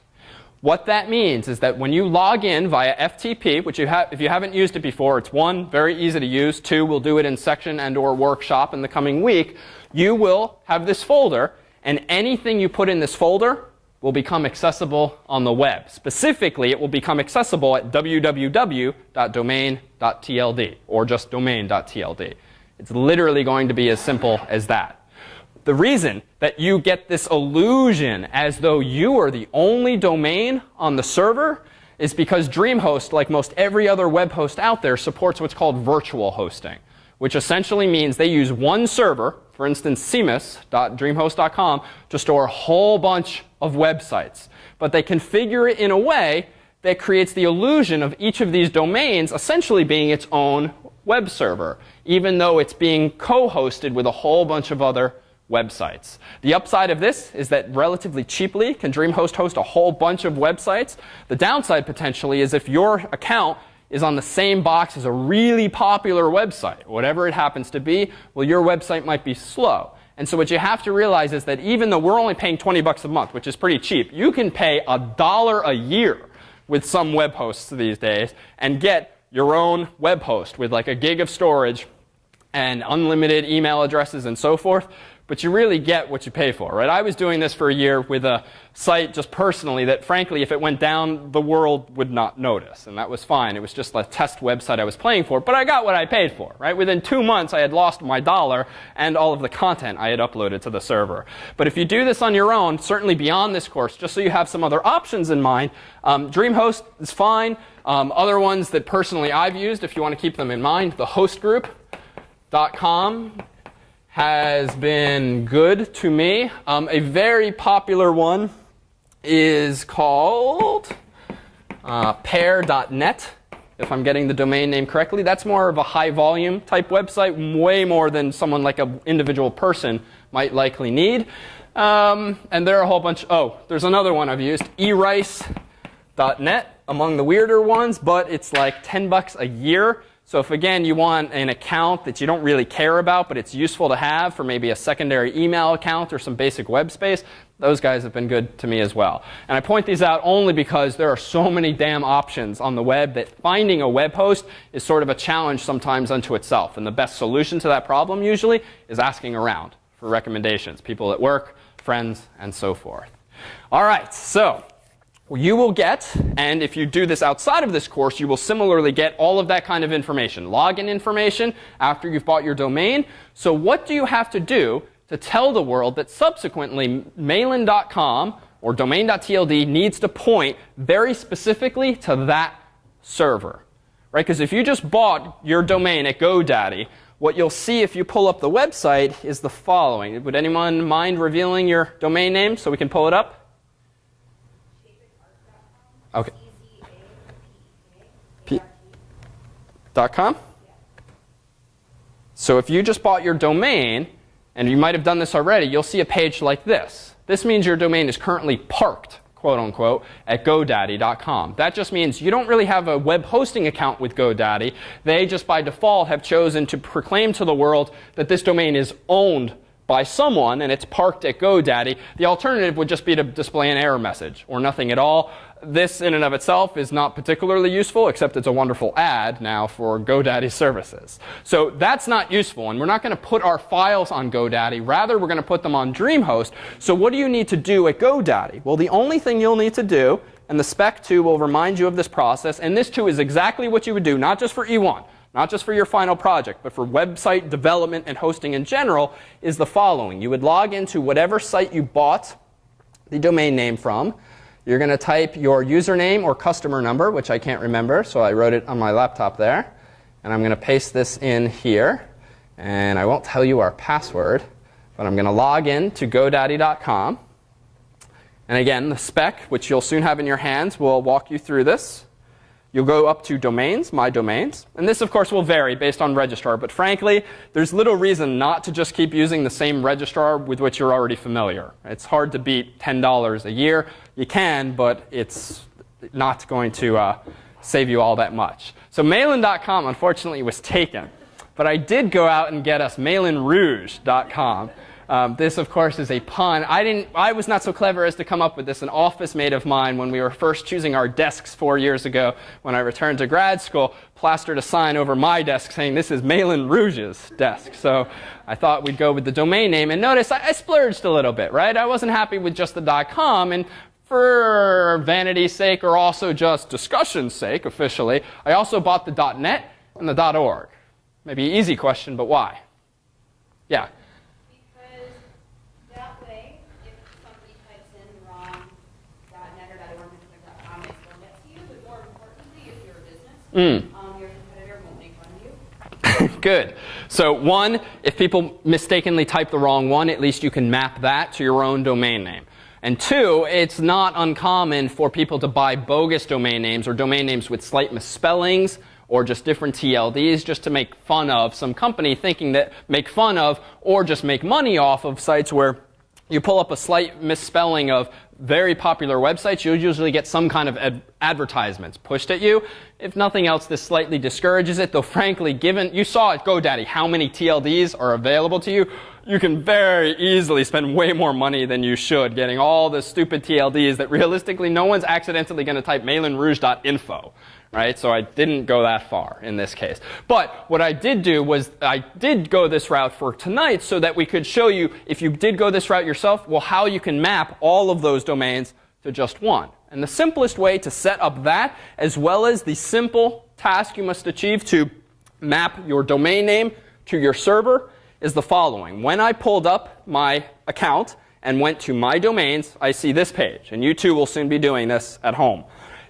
What that means is that when you log in via FTP, which if you haven't used it before, it's 1, very easy to use, 2, we'll do it in section and or workshop in the coming week, you will have this folder, and anything you put in this folder will become accessible on the web. Specifically, it will become accessible at www.domain.tld, or just domain.tld. It's literally going to be as simple as that. The reason that you get this illusion as though you are the only domain on the server is because DreamHost, like most every other web host out there, supports what's called virtual hosting, which essentially means they use one server, for instance, cmus.dreamhost.com, to store a whole bunch of websites. But they configure it in a way that creates the illusion of each of these domains essentially being its own web server, even though it's being co-hosted with a whole bunch of other websites. The upside of this is that relatively cheaply can DreamHost host a whole bunch of websites. The downside potentially is if your account is on the same box as a really popular website, whatever it happens to be, well, your website might be slow. And so what you have to realize is that even though we're only paying 20 bucks a month, which is pretty cheap, you can pay $1 a year with some web hosts these days and get your own web host with like a gig of storage and unlimited email addresses and so forth but you really get what you pay for, right? I was doing this for a year with a site just personally that, frankly, if it went down, the world would not notice, and that was fine. It was just a test website I was paying for, but I got what I paid for, right? Within 2 months, I had lost my dollar and all of the content I had uploaded to the server. But if you do this on your own, certainly beyond this course, just so you have some other options in mind, DreamHost is fine. Other ones that personally I've used, if you want to keep them in mind, the hostgroup.com has been good to me. A very popular one is called pair.net, if I'm getting the domain name correctly. That's more of a high volume type website, way more than someone like an individual person might likely need. And there are a whole bunch. Oh, there's another one I've used, erice.net, among the weirder ones, but it's like $10 a year. So if, again, you want an account that you don't really care about, but it's useful to have for maybe a secondary email account or some basic web space, those guys have been good to me as well. And I point these out only because there are so many damn options on the web that finding a web host is sort of a challenge sometimes unto itself. And the best solution to that problem usually is asking around for recommendations, people at work, friends, and so forth. All right, so you will get, and if you do this outside of this course, you will similarly get all of that kind of information, login information after you've bought your domain. So what do you have to do to tell the world that subsequently mailin.com or domain.tld needs to point very specifically to that server, right? Because if you just bought your domain at GoDaddy, what you'll see if you pull up the website is the following. Would anyone mind revealing your domain name so we can pull it up? Okay. .com? So if you just bought your domain, and you might have done this already, you'll see a page like this. This means your domain is currently parked, quote unquote, at GoDaddy.com. That just means you don't really have a web hosting account with GoDaddy. They just by default have chosen to proclaim to the world that this domain is owned by someone and it's parked at GoDaddy. The alternative would just be to display an error message or nothing at all. This in and of itself is not particularly useful, except it's a wonderful ad now for GoDaddy services. So that's not useful, and we're not going to put our files on GoDaddy. Rather, we're going to put them on DreamHost. So what do you need to do at GoDaddy? Well, the only thing you'll need to do, and the spec 2 will remind you of this process, and this too is exactly what you would do, not just for E1, not just for your final project, but for website development and hosting in general, is the following. You would log into whatever site you bought the domain name from. You're going to type your username or customer number, which I can't remember, so I wrote it on my laptop there. And I'm going to paste this in here. And I won't tell you our password, but I'm going to log in to GoDaddy.com. And again, the spec, which you'll soon have in your hands, will walk you through this. You'll go up to domains, my domains. And this, of course, will vary based on registrar. But frankly, there's little reason not to just keep using the same registrar with which you're already familiar. It's hard to beat $10 a year. You can, but it's not going to save you all that much. So mailin.com, unfortunately, was taken. But I did go out and get us mailinrouge.com. This, of course, is a pun. I was not so clever as to come up with this. An office mate of mine, when we were first choosing our desks 4 years ago, when I returned to grad school, plastered a sign over my desk saying, "This is Mailin Rouge's desk." So I thought we'd go with the domain name. And notice I splurged a little bit, right? I wasn't happy with just the .com. And for vanity's sake, or also just discussion's sake, officially, I also bought the .net and the .org. Maybe an easy question, but why? Yeah. Your competitor won't make fun of you. Good. So one, if people mistakenly type the wrong one, at least you can map that to your own domain name. And two, it's not uncommon for people to buy bogus domain names or domain names with slight misspellings or just different TLDs just to make fun of some company thinking that make fun of or just make money off of sites where you pull up a slight misspelling of very popular websites, you'll usually get some kind of advertisements pushed at you. If nothing else, this slightly discourages it, though frankly, given you saw at GoDaddy how many TLDs are available to you, you can very easily spend way more money than you should getting all the stupid TLDs that realistically no one's accidentally going to type mailinrouge.info. Right? So I didn't go that far in this case. But what I did do was I did go this route for tonight so that we could show you, if you did go this route yourself, well, how you can map all of those domains to just one. And the simplest way to set up that, as well as the simple task you must achieve to map your domain name to your server, is the following. When I pulled up my account and went to my domains, I see this page. And you too will soon be doing this at home.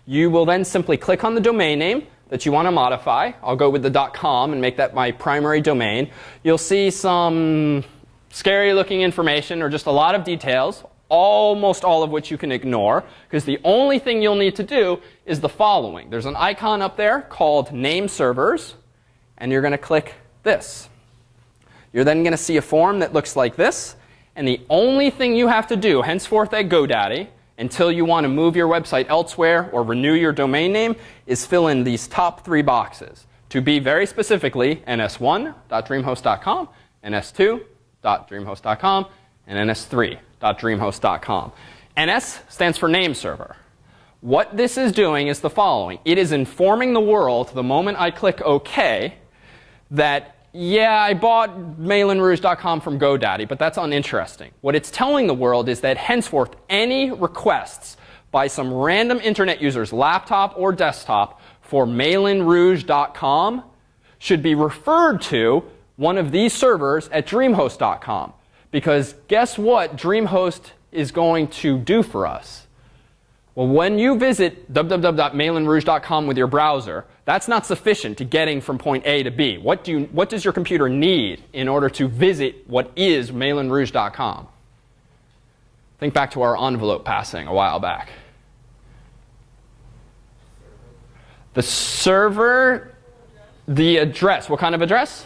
You will then simply click on the domain name that you want to modify. I'll go with the .com and make that my primary domain. You'll see some scary looking information or just a lot of details, almost all of which you can ignore, because the only thing you'll need to do is the following. There's an icon up there called Name Servers, and you're going to click this. You're then going to see a form that looks like this, and the only thing you have to do henceforth at GoDaddy until you want to move your website elsewhere or renew your domain name is fill in these top 3 boxes. To be very specifically, ns1.dreamhost.com, ns2.dreamhost.com, and ns3.dreamhost.com. NS stands for name server. What this is doing is the following. It is informing the world the moment I click OK that, yeah, I bought mailinrouge.com from GoDaddy, but that's uninteresting. What it's telling the world is that henceforth any requests by some random internet user's laptop or desktop for mailinrouge.com should be referred to one of these servers at dreamhost.com. Because guess what DreamHost is going to do for us? Well, when you visit www.mailinrouge.com with your browser, that's not sufficient to getting from point A to B. What does your computer need in order to visit what is mailinrouge.com? Think back to our envelope passing a while back. The server, the address. What kind of address?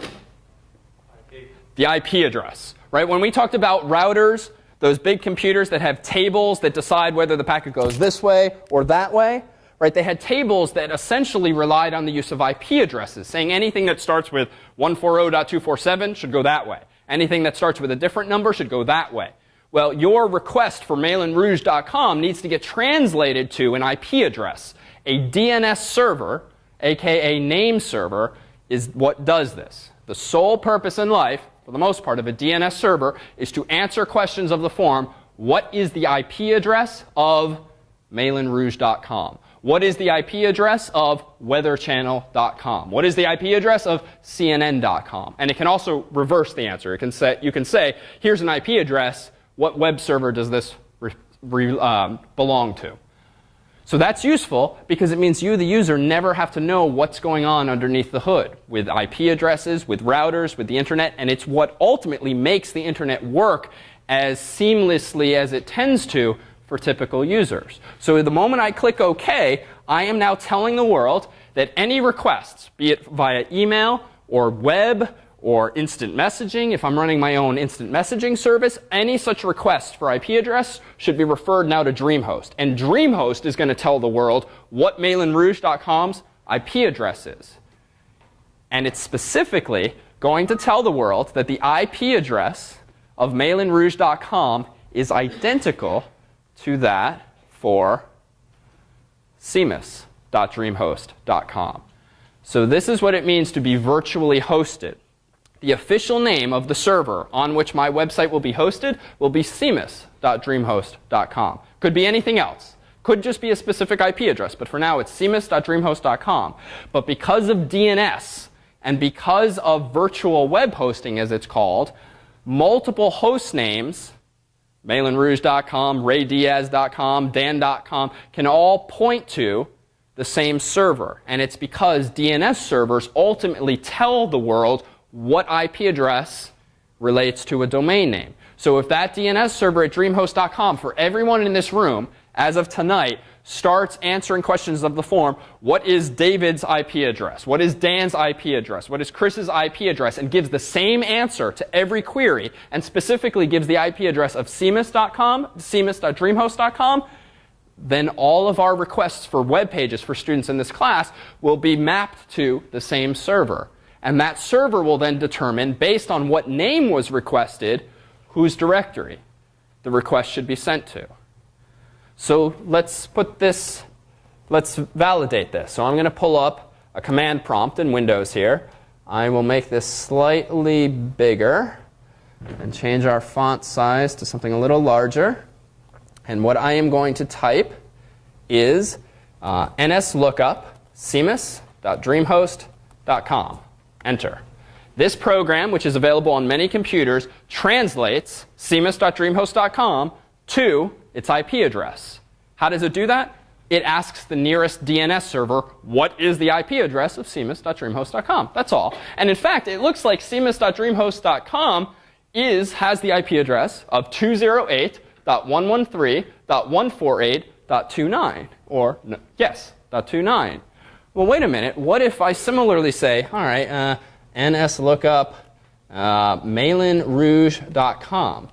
IP. The IP address. Right? When we talked about routers, those big computers that have tables that decide whether the packet goes this way or that way, right? They had tables that essentially relied on the use of IP addresses, saying anything that starts with 140.247 should go that way. Anything that starts with a different number should go that way. Well, your request for mailinrouge.com needs to get translated to an IP address. A DNS server, aka name server, is what does this. The sole purpose in life, for the most part, of a DNS server is to answer questions of the form, what is the IP address of mailinrouge.com? What is the IP address of weatherchannel.com? What is the IP address of CNN.com? And it can also reverse the answer. You can say, here's an IP address. What web server does this belong to? So that's useful because it means you, the user, never have to know what's going on underneath the hood with IP addresses, with routers, with the internet, and it's what ultimately makes the internet work as seamlessly as it tends to for typical users. So the moment I click OK, I am now telling the world that any requests, be it via email or web or instant messaging, if I'm running my own instant messaging service, any such request for IP address should be referred now to DreamHost. And DreamHost is going to tell the world what mailinrouge.com's IP address is. And it's specifically going to tell the world that the IP address of mailinrouge.com is identical to that for cmus.dreamhost.com. So this is what it means to be virtually hosted. The official name of the server on which my website will be hosted will be cmus.dreamhost.com. Could be anything else. Could just be a specific IP address, but for now it's cmus.dreamhost.com. But because of DNS and because of virtual web hosting, as it's called, multiple host names, mailinrouge.com, raydiaz.com, dan.com, can all point to the same server. And it's because DNS servers ultimately tell the world what IP address relates to a domain name. So if that DNS server at dreamhost.com for everyone in this room, as of tonight, starts answering questions of the form, what is David's IP address? What is Dan's IP address? What is Chris's IP address? And gives the same answer to every query, and specifically gives the IP address of cmus.com, cmus.dreamhost.com, then all of our requests for web pages for students in this class will be mapped to the same server. And that server will then determine, based on what name was requested, whose directory the request should be sent to. So let's validate this. So I'm going to pull up a command prompt in Windows here. I will make this slightly bigger and change our font size to something a little larger. And what I am going to type is nslookup cmus.dreamhost.com. Enter. This program, which is available on many computers, translates cmus.dreamhost.com to its IP address. How does it do that? It asks the nearest DNS server, what is the IP address of cmus.dreamhost.com? That's all. And in fact, it looks like cmus.dreamhost.com has the IP address of 208.113.148.29. Or, no, yes, .29. Well, wait a minute. What if I similarly say, all right, nslookup malinrouge.com.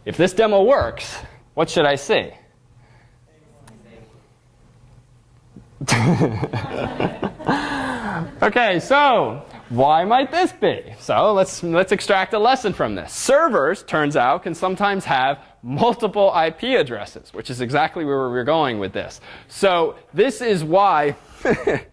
If this demo works, what should I see? Okay, so why might this be? So let's extract a lesson from this. Servers, turns out, can sometimes have multiple IP addresses, which is exactly where we're going with this. So this is why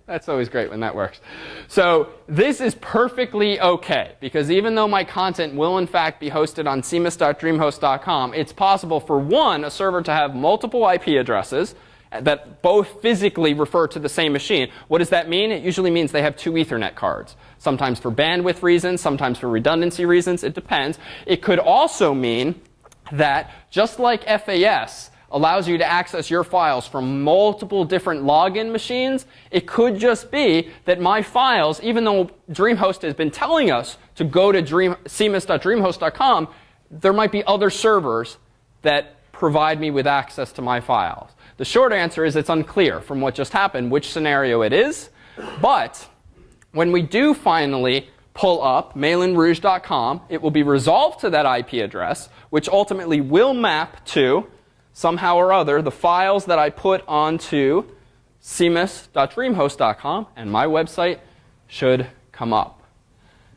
that's always great when that works. So this is perfectly OK, because even though my content will in fact be hosted on cmus.dreamhost.com, it's possible for a server to have multiple IP addresses that both physically refer to the same machine. What does that mean? It usually means they have two Ethernet cards, sometimes for bandwidth reasons, sometimes for redundancy reasons. It depends. It could also mean that just like FAS allows you to access your files from multiple different login machines, it could just be that my files, even though DreamHost has been telling us to go to cmus.dreamhost.com, there might be other servers that provide me with access to my files. The short answer is it's unclear from what just happened which scenario it is. But when we do finally pull up malinrouge.com, it will be resolved to that IP address, which ultimately will map to, somehow or other, the files that I put onto cmus.dreamhost.com, and my website should come up.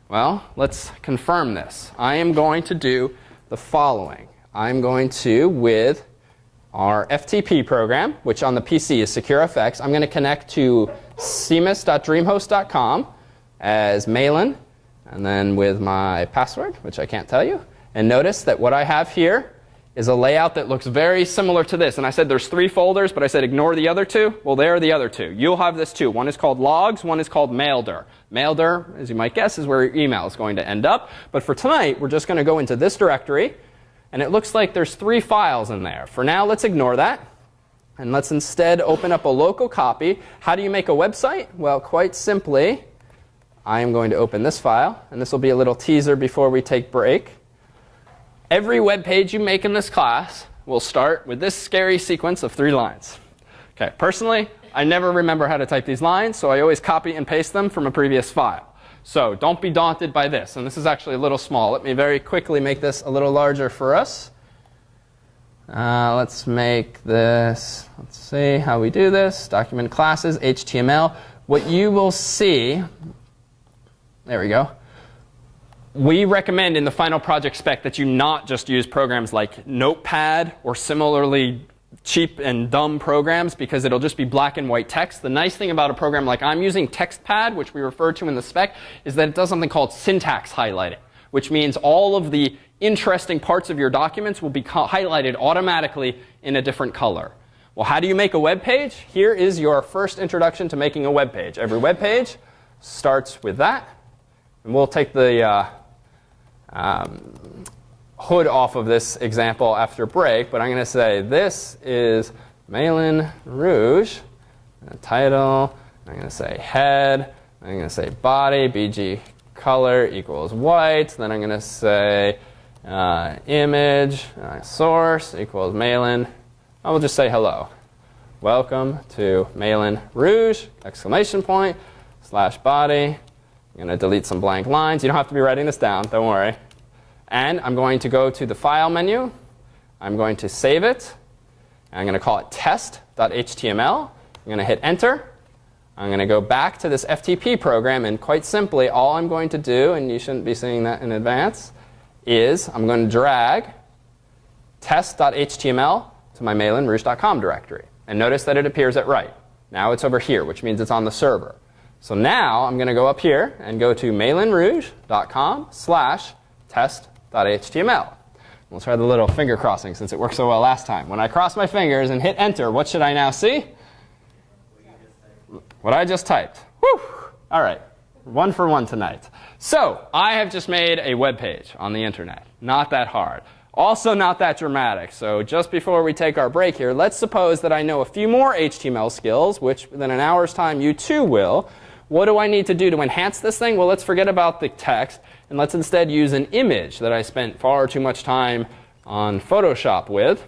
Well, let's confirm this. I am going to do the following. I'm going to, with our FTP program, which on the PC is SecureFX, I'm going to connect to cmus.dreamhost.com as Malin, and then with my password, which I can't tell you. And notice that what I have here is a layout that looks very similar to this. And I said there's 3 folders, but I said ignore the other 2. Well, there are the other 2. You'll have this too. One is called logs, one is called maildir. Maildir, as you might guess, is where your email is going to end up. But for tonight, we're just going to go into this directory. And it looks like there's 3 files in there. For now, let's ignore that. And let's instead open up a local copy. How do you make a website? Well, quite simply, I am going to open this file. And this will be a little teaser before we take break. Every web page you make in this class will start with this scary sequence of 3 lines. Okay, personally, I never remember how to type these lines, so I always copy and paste them from a previous file. So don't be daunted by this. And this is actually a little small. Let me very quickly make this a little larger for us. Let's make this, let's see how we do this. Document classes, HTML. What you will see, there we go. We recommend in the final project spec that you not just use programs like Notepad or similarly cheap and dumb programs, because it'll just be black and white text. The nice thing about a program like I'm using, TextPad, which we refer to in the spec, is that it does something called syntax highlighting, which means all of the interesting parts of your documents will be highlighted automatically in a different color. Well, how do you make a web page? Here is your first introduction to making a web page. Every web page starts with that. And we'll take the hood off of this example after break, but I'm going to say this is Malin Rouge, title, I'm going to say head, I'm going to say body, BG color equals white, then I'm going to say image, source equals Malin. I will just say hello. Welcome to Malin Rouge, exclamation point, / body. I'm going to delete some blank lines. You don't have to be writing this down, don't worry. And I'm going to go to the File menu. I'm going to save it. And I'm going to call it test.html. I'm going to hit Enter. I'm going to go back to this FTP program, and quite simply, all I'm going to do, and you shouldn't be seeing that in advance, is I'm going to drag test.html to my mailinrouge.com directory. And notice that it appears at right. Now it's over here, which means it's on the server. So now I'm going to go up here and go to mailinrouge.com/test.html. We'll try the little finger crossing since it worked so well last time. When I cross my fingers and hit enter, what should I now see? What I just typed. Whew! All right. 1 for 1 tonight. So I have just made a web page on the internet. Not that hard. Also not that dramatic. So just before we take our break here, let's suppose that I know a few more HTML skills, which within an hour's time you too will. What do I need to do to enhance this thing? Well, let's forget about the text, and let's instead use an image that I spent far too much time on Photoshop with,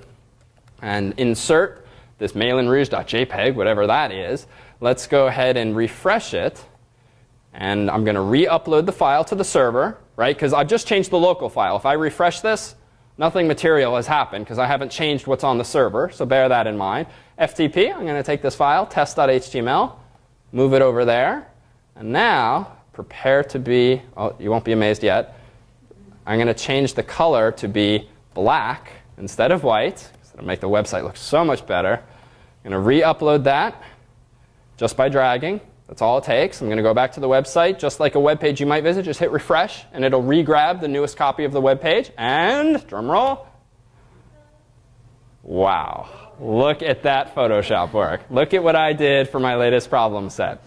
and insert this mailinrouge.jpg, whatever that is. Let's go ahead and refresh it. And I'm going to re-upload the file to the server, right? Because I've just changed the local file. If I refresh this, nothing material has happened because I haven't changed what's on the server. So bear that in mind. FTP, I'm going to take this file, test.html, move it over there. And now, prepare to be, oh, you won't be amazed yet. I'm going to change the color to be black instead of white. It'll make the website look so much better. I'm going to re-upload that just by dragging. That's all it takes. I'm going to go back to the website. Just like a web page you might visit, just hit refresh, and it'll re-grab the newest copy of the web page. And, drum roll. Wow. Look at that Photoshop work. Look at what I did for my latest problem set.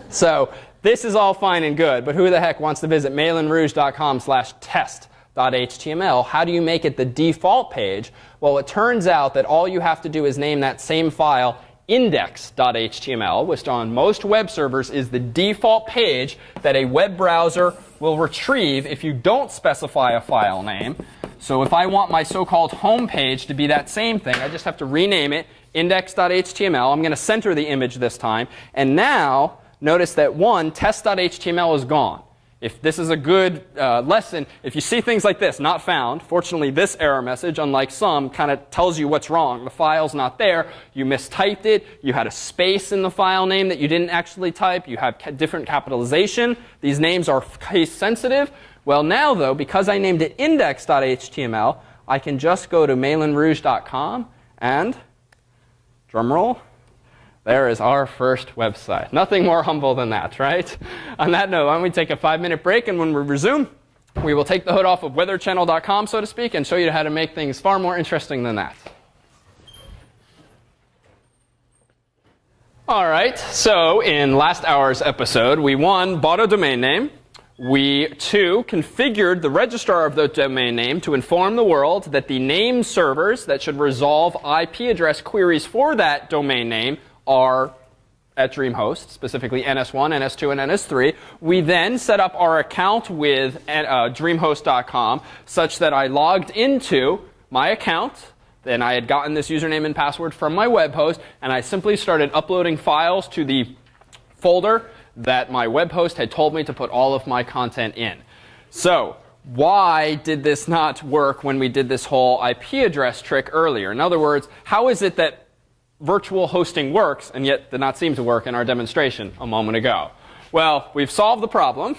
So this is all fine and good, but who the heck wants to visit mailinrouge.com/test.html? How do you make it the default page? Well, it turns out that all you have to do is name that same file index.html, which on most web servers is the default page that a web browser will retrieve if you don't specify a file name. So if I want my so-called home page to be that same thing, I just have to rename it index.html. I'm going to center the image this time. And now, notice that test.html is gone. If this is a good lesson, if you see things like this, not found, fortunately this error message, unlike some, kind of tells you what's wrong. The file's not there. You mistyped it. You had a space in the file name that you didn't actually type. You have different capitalization. These names are case sensitive. Well, now, though, because I named it index.html, I can just go to mailinrouge.com and, drumroll, there is our first website. Nothing more humble than that, right? On that note, why don't we take a 5-minute break, and when we resume, we will take the hood off of weatherchannel.com, so to speak, and show you how to make things far more interesting than that. All right, so in last hour's episode, we 1, bought a domain name. We 2, configured the registrar of the domain name to inform the world that the name servers that should resolve IP address queries for that domain name are at DreamHost, specifically NS1, NS2, and NS3. We then set up our account with DreamHost.com such that I logged into my account. Then I had gotten this username and password from my web host, and I simply started uploading files to the folder that my web host had told me to put all of my content in. So why did this not work when we did this whole IP address trick earlier? In other words, how is it that virtual hosting works and yet did not seem to work in our demonstration a moment ago? Well, we've solved the problem.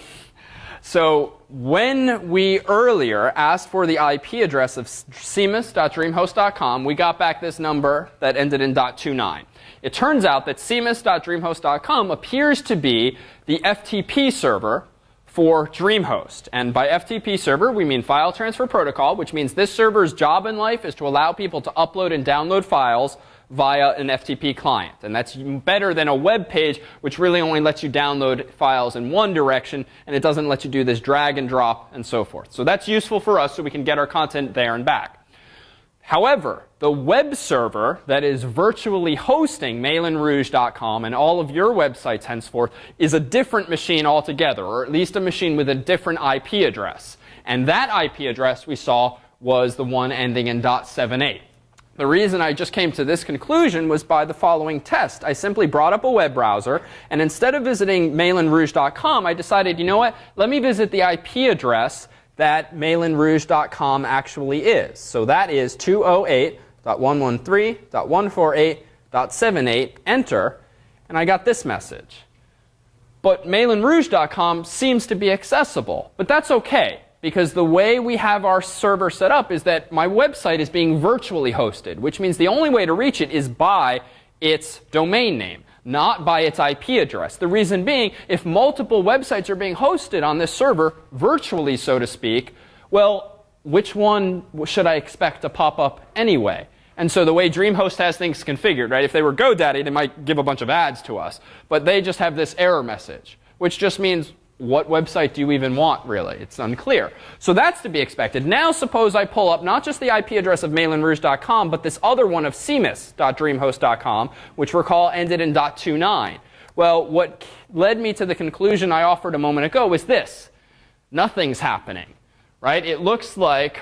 So when we earlier asked for the IP address of cmus.dreamhost.com, we got back this number that ended in .29. It turns out that cmus.dreamhost.com appears to be the FTP server for DreamHost. And by FTP server, we mean File Transfer Protocol, which means this server's job in life is to allow people to upload and download files via an FTP client. And that's better than a web page, which really only lets you download files in one direction, and it doesn't let you do this drag and drop and so forth. So that's useful for us so we can get our content there and back. However, the web server that is virtually hosting mailinrouge.com and all of your websites henceforth is a different machine altogether, or at least a machine with a different IP address. And that IP address we saw was the one ending in .78. The reason I just came to this conclusion was by the following test. I simply brought up a web browser, and instead of visiting mailinrouge.com, I decided, you know what, let me visit the IP address that mailinrouge.com actually is. So that is 208.113.148.78, enter. and I got this message. But MailinRouge.com seems to be accessible. But that's OK, because the way we have our server set up is that my website is being virtually hosted, which means the only way to reach it is by its domain name, not by its IP address. The reason being, if multiple websites are being hosted on this server, virtually, so to speak, well, which one should I expect to pop up anyway? And so the way DreamHost has things configured, right? If they were GoDaddy, they might give a bunch of ads to us. But they just have this error message, which just means, what website do you even want, really? It's unclear. So that's to be expected. Now suppose I pull up not just the IP address of MailinRouge.com, but this other one of cmis.dreamhost.com, which recall ended in .29. Well, what led me to the conclusion I offered a moment ago was this. Nothing's happening, right? It looks like,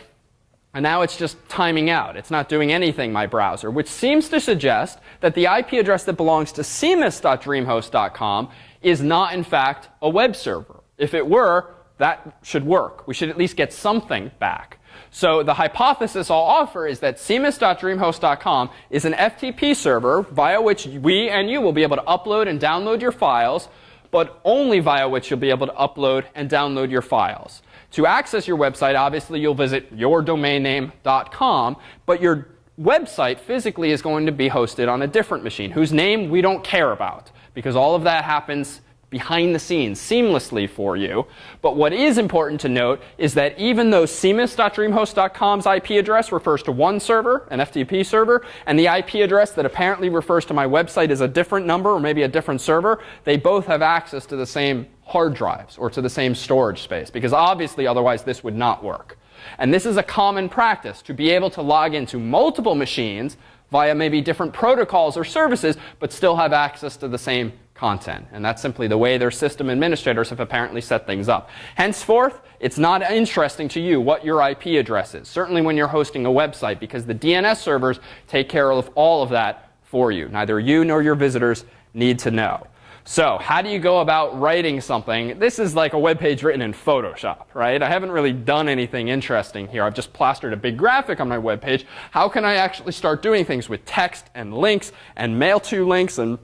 and now it's just timing out. It's not doing anything, my browser, which seems to suggest that the IP address that belongs to cmis.dreamhost.com is not, in fact, a web server. If it were, that should work. We should at least get something back. So the hypothesis I'll offer is that cmis.dreamhost.com is an FTP server via which we and you will be able to upload and download your files, but only via which you'll be able to upload and download your files. To access your website, obviously, you'll visit yourdomainname.com, but your website physically is going to be hosted on a different machine, whose name we don't care about, because all of that happens behind the scenes seamlessly for you. But what is important to note is that even though cmis.dreamhost.com's IP address refers to one server, an FTP server, and the IP address that apparently refers to my website is a different number or maybe a different server, they both have access to the same hard drives or to the same storage space, because obviously otherwise this would not work. And this is a common practice, to be able to log into multiple machines via maybe different protocols or services, but still have access to the same content. And that's simply the way their system administrators have apparently set things up. Henceforth, it's not interesting to you what your IP address is, certainly when you're hosting a website, because the DNS servers take care of all of that for you. Neither you nor your visitors need to know. So how do you go about writing something? This is like a web page written in Photoshop, right? I haven't really done anything interesting here. I've just plastered a big graphic on my web page. How can I actually start doing things with text and links and mail to links and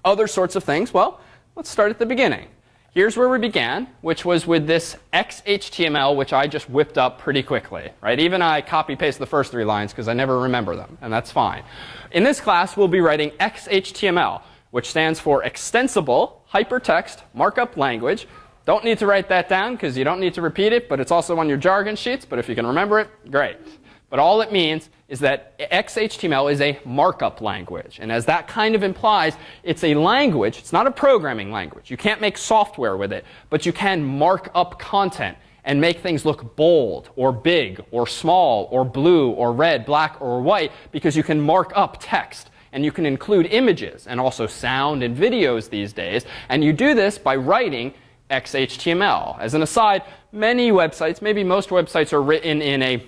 other sorts of things? Well, let's start at the beginning. Here's where we began, which was with this XHTML, which I just whipped up pretty quickly, right? Even I copy-paste the first 3 lines because I never remember them, and that's fine. In this class, we'll be writing XHTML, which stands for Extensible Hypertext Markup Language. Don't need to write that down because you don't need to repeat it, but it's also on your jargon sheets. But if you can remember it, great. But all it means is that XHTML is a markup language. And as that kind of implies, it's a language. It's not a programming language. You can't make software with it, but you can mark up content and make things look bold or big or small or blue or red, black or white, because you can mark up text. And you can include images and also sound and videos these days. And you do this by writing XHTML. As an aside, many websites, maybe most websites, are written in a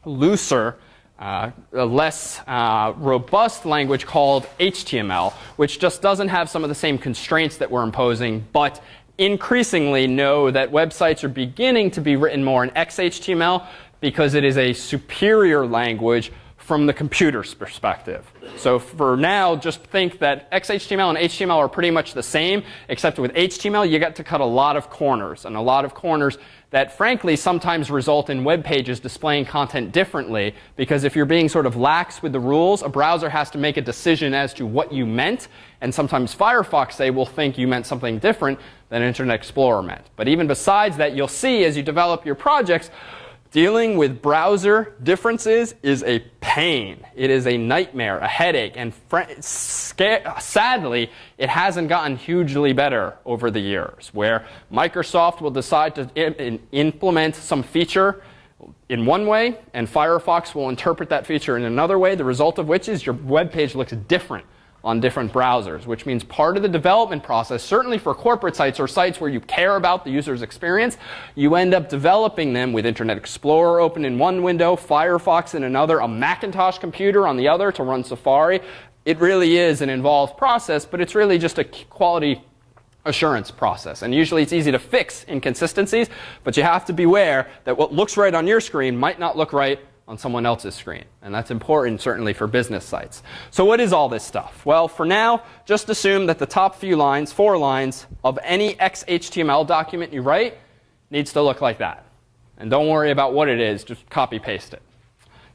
looser, a less robust language called HTML, which just doesn't have some of the same constraints that we're imposing, but increasingly know that websites are beginning to be written more in XHTML because it is a superior language from the computer's perspective. So for now, just think that XHTML and HTML are pretty much the same, except with HTML, you get to cut a lot of corners, and a lot of corners that, frankly, sometimes result in web pages displaying content differently, because if you're being sort of lax with the rules, a browser has to make a decision as to what you meant, and sometimes Firefox, say, will think you meant something different than Internet Explorer meant. But even besides that, you'll see as you develop your projects, dealing with browser differences is a pain. It is a nightmare, a headache, and sadly, it hasn't gotten hugely better over the years, where Microsoft will decide to implement some feature in one way, and Firefox will interpret that feature in another way, the result of which is your web page looks different on different browsers, which means part of the development process, certainly for corporate sites or sites where you care about the user's experience, you end up developing them with Internet Explorer open in one window, Firefox in another, a Macintosh computer on the other to run Safari. It really is an involved process, but it's really just a quality assurance process. And usually it's easy to fix inconsistencies, but you have to beware that what looks right on your screen might not look right on someone else's screen. And that's important, certainly, for business sites. So what is all this stuff? Well, for now, just assume that the top few lines, 4 lines, of any XHTML document you write needs to look like that. And don't worry about what it is, just copy paste it.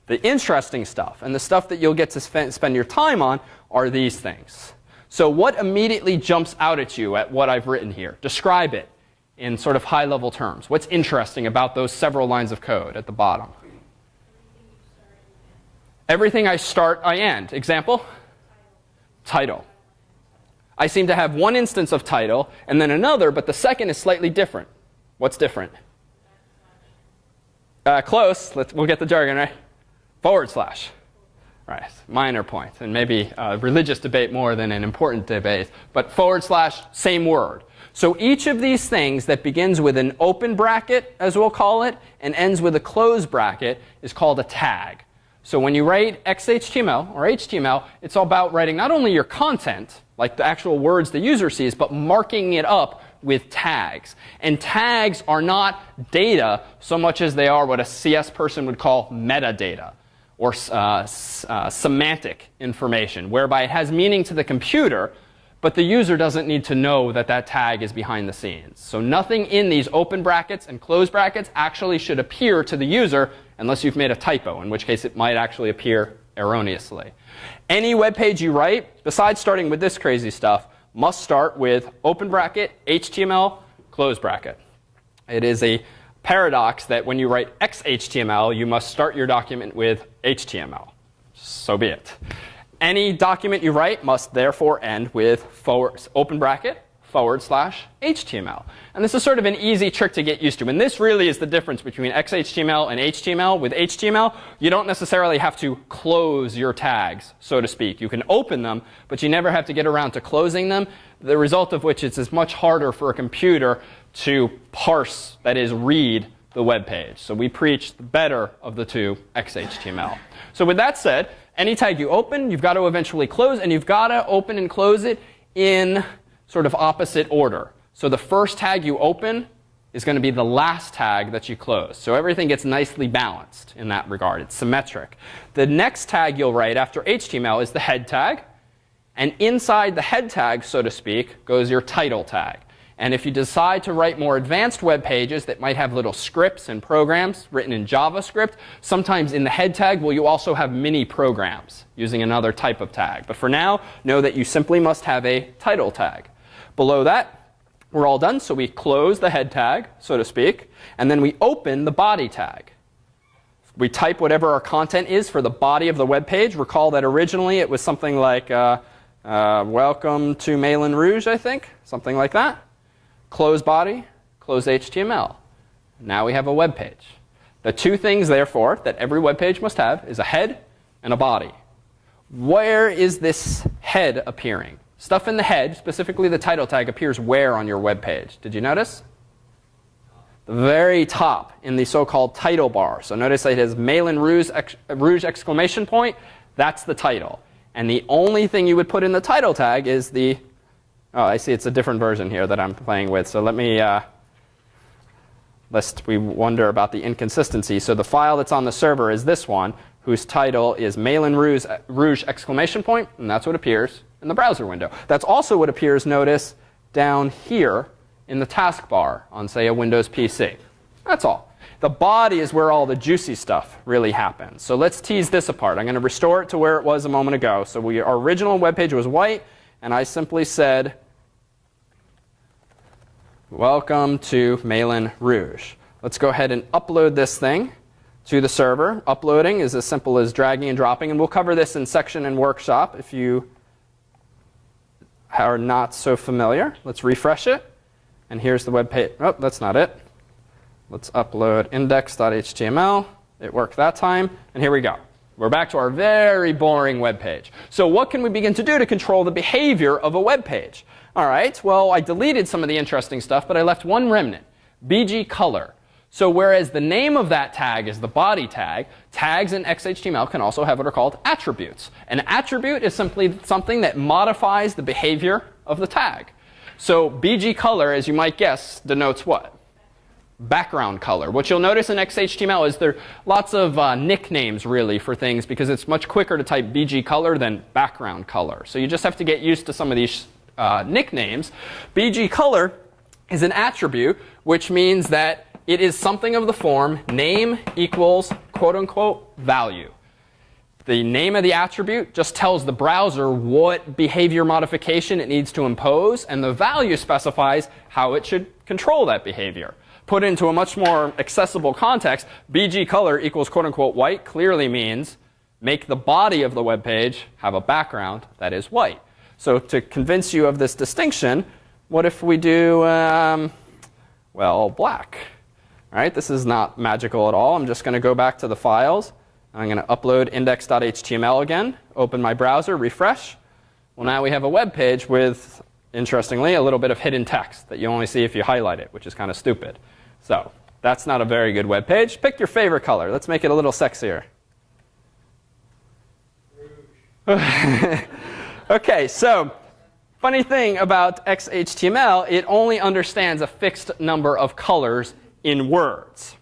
The interesting stuff, and the stuff that you'll get to spend your time on, are these things. So what immediately jumps out at you at what I've written here? Describe it in sort of high-level terms. What's interesting about those several lines of code at the bottom? Everything I start, I end. Example? Title. I seem to have one instance of title and then another, but the second is slightly different. What's different? Close. We'll get the jargon, right? /. Right, minor point, and maybe a religious debate more than an important debate, but /, same word. So each of these things that begins with an open bracket, as we'll call it, and ends with a close bracket is called a tag. So when you write XHTML or HTML, it's all about writing not only your content, like the actual words the user sees, but marking it up with tags. And tags are not data so much as they are what a CS person would call metadata, or semantic information, whereby it has meaning to the computer, but the user doesn't need to know that that tag is behind the scenes. So nothing in these open brackets and close brackets actually should appear to the user unless you've made a typo, in which case it might actually appear erroneously. Any web page you write, besides starting with this crazy stuff, must start with open bracket, HTML, close bracket. It is a paradox that when you write XHTML, you must start your document with HTML. So be it. Any document you write must therefore end with open bracket, /HTML. And this is sort of an easy trick to get used to. And this really is the difference between XHTML and HTML. With HTML, you don't necessarily have to close your tags, so to speak. You can open them, but you never have to get around to closing them, the result of which is it's much harder for a computer to parse, that is, read the web page. So we preach the better of the two, XHTML. So with that said, any tag you open, you've got to eventually close, and you've got to open and close it in sort of opposite order. So the first tag you open is going to be the last tag that you close. So everything gets nicely balanced in that regard. It's symmetric. The next tag you'll write after HTML is the head tag. And inside the head tag, so to speak, goes your title tag. And if you decide to write more advanced web pages that might have little scripts and programs written in JavaScript, sometimes in the head tag, well, you also have mini programs using another type of tag. But for now, know that you simply must have a title tag. Below that, we're all done. So we close the head tag, so to speak, and then we open the body tag. We type whatever our content is for the body of the web page. Recall that originally it was something like welcome to Malin Rouge, I think, something like that. Close body, close HTML. Now we have a web page. The two things, therefore, that every web page must have is a head and a body. Where is this head appearing? Stuff in the head, specifically the title tag, appears where on your web page? Did you notice? The very top in the so-called title bar. So notice it has Malin Rouge exclamation point. That's the title. And the only thing you would put in the title tag is the, oh, I see it's a different version here that I'm playing with. So let me, lest we wonder about the inconsistency. So the file that's on the server is this one, whose title is Malin Rouge exclamation point, and that's what appears in the browser window. That's also what appears, notice, down here in the taskbar on, say, a Windows PC. That's all. The body is where all the juicy stuff really happens. So let's tease this apart. I'm going to restore it to where it was a moment ago. So our original web page was white, and I simply said, welcome to Malin Rouge. Let's go ahead and upload this thing to the server. Uploading is as simple as dragging and dropping, and we'll cover this in section and workshop if you are not so familiar. Let's refresh it. And here's the web page. Oh, that's not it. Let's upload index.html. It worked that time. And here we go. We're back to our very boring web page. So what can we begin to do to control the behavior of a web page? All right, well, I deleted some of the interesting stuff, but I left one remnant, BG color. So whereas the name of that tag is the body tag, tags in XHTML can also have what are called attributes. An attribute is simply something that modifies the behavior of the tag. So BG color, as you might guess, denotes what? background color. What you'll notice in XHTML is there are lots of nicknames really for things because it's much quicker to type BG color than background color. So you just have to get used to some of these nicknames. BG color is an attribute, which means that it is something of the form name equals quote unquote value. The name of the attribute just tells the browser what behavior modification it needs to impose, and the value specifies how it should control that behavior. Put into a much more accessible context, BG color equals quote unquote white clearly means make the body of the web page have a background that is white. So to convince you of this distinction, what if we do, well, black? All right, this is not magical at all. I'm just going to go back to the files. I'm going to upload index.html again, open my browser, refresh. Well, now we have a web page with, interestingly, a little bit of hidden text that you only see if you highlight it, which is kind of stupid. So that's not a very good web page. Pick your favorite color. Let's make it a little sexier. OK, so funny thing about XHTML, it only understands a fixed number of colors in words.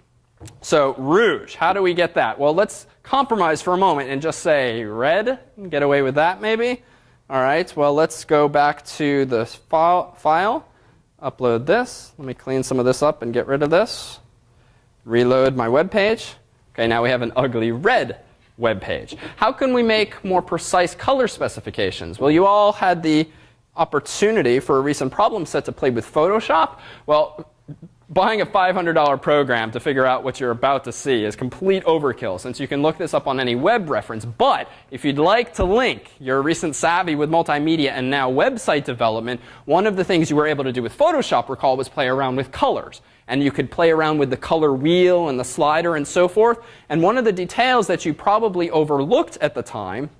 So rouge, how do we get that? Well, let's compromise for a moment and just say red. Get away with that, maybe. All right, well, let's go back to the file, upload this. Let me clean some of this up and get rid of this. Reload my web page. OK, now we have an ugly red web page. How can we make more precise color specifications? Well, you all had the opportunity for a recent problem set to play with Photoshop. Well, buying a $500 program to figure out what you're about to see is complete overkill, since you can look this up on any web reference. But if you'd like to link your recent savvy with multimedia and now website development, one of the things you were able to do with Photoshop, recall, was play around with colors. And you could play around with the color wheel and the slider and so forth. And one of the details that you probably overlooked at the time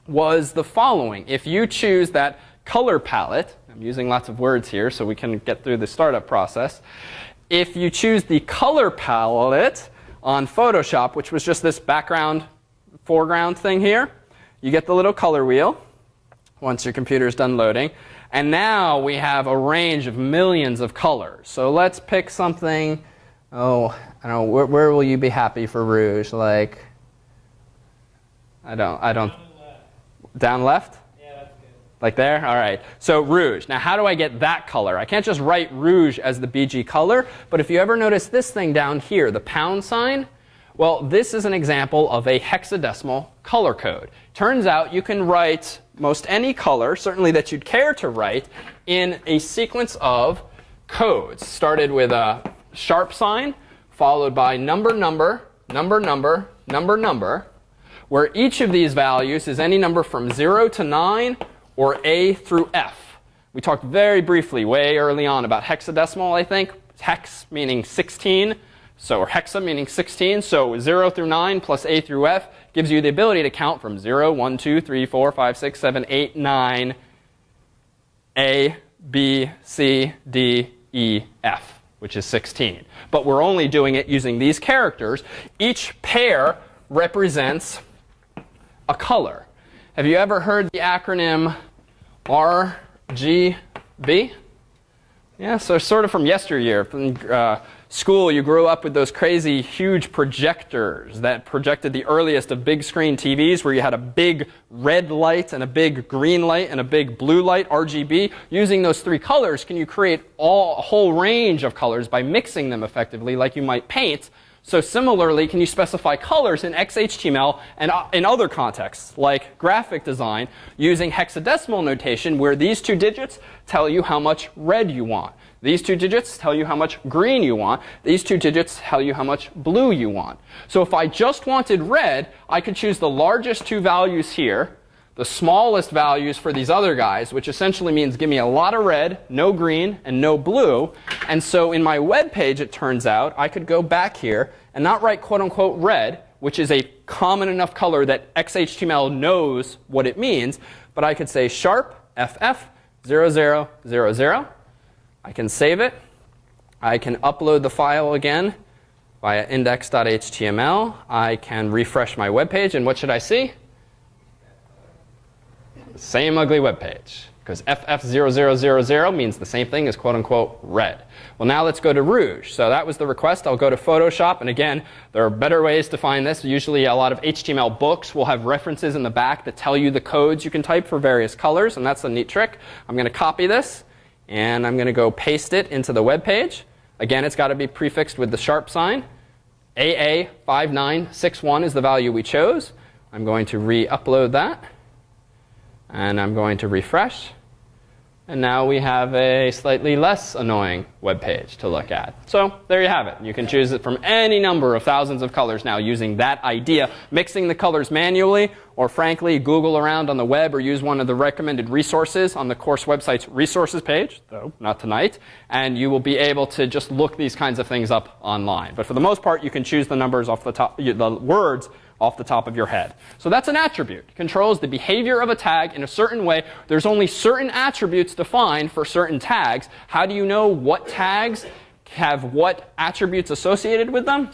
was the following. If you choose that color palette, I'm using lots of words here so we can get through the startup process. If you choose the color palette on Photoshop, which was just this background, foreground thing here, you get the little color wheel once your computer is done loading. And now we have a range of millions of colors. So let's pick something. Oh, I don't know. Where will you be happy for rouge? Like, I don't. Down left? Yeah, that's good. Like there? All right. So rouge. Now, how do I get that color? I can't just write rouge as the BG color. But if you ever notice this thing down here, the pound sign, well, this is an example of a hexadecimal color code. Turns out you can write most any color, certainly that you'd care to write, in a sequence of codes. Started with a sharp sign, followed by number, number, number, number, number, number, where each of these values is any number from 0 to 9 or A through F. We talked very briefly way early on about hexadecimal, I think. Hex meaning 16. Or hexa meaning 16. So 0 through 9 plus A through F gives you the ability to count from 0, 1, 2, 3, 4, 5, 6, 7, 8, 9, A, B, C, D, E, F, which is 16. But we're only doing it using these characters. Each pair represents a color. Have you ever heard the acronym RGB? Yeah, so sort of from yesteryear. From school, you grew up with those crazy huge projectors that projected the earliest of big screen TVs, where you had a big red light and a big green light and a big blue light, RGB. Using those three colors, can you create a whole range of colors by mixing them effectively like you might paint? So similarly, can you specify colors in XHTML and in other contexts, like graphic design, using hexadecimal notation, where these two digits tell you how much red you want. These two digits tell you how much green you want. These two digits tell you how much blue you want. So if I just wanted red, I could choose the largest two values here, the smallest values for these other guys, which essentially means give me a lot of red, no green, and no blue. And so in my web page, it turns out, I could go back here and not write quote unquote red, which is a common enough color that XHTML knows what it means, but I could say sharp FF0000. I can save it. I can upload the file again via index.html. I can refresh my web page, and what should I see? Same ugly web page. because FF0000 means the same thing as quote unquote red. Well, now let's go to rouge. So that was the request. I'll go to Photoshop. And again, there are better ways to find this. Usually a lot of HTML books will have references in the back that tell you the codes you can type for various colors. And that's a neat trick. I'm going to copy this. And I'm going to go paste it into the web page. Again, it's got to be prefixed with the sharp sign. AA5961 is the value we chose. I'm going to re-upload that. And I'm going to refresh. And now we have a slightly less annoying web page to look at. So there you have it. You can choose it from any number of thousands of colors now using that idea. Mixing the colors manually, or frankly, Google around on the web or use one of the recommended resources on the course website's resources page, though not tonight, and you will be able to just look these kinds of things up online. But for the most part, you can choose the numbers off the top, the words off the top of your head. So that's an attribute. It controls the behavior of a tag in a certain way. There's only certain attributes defined for certain tags. How do you know what tags have what attributes associated with them?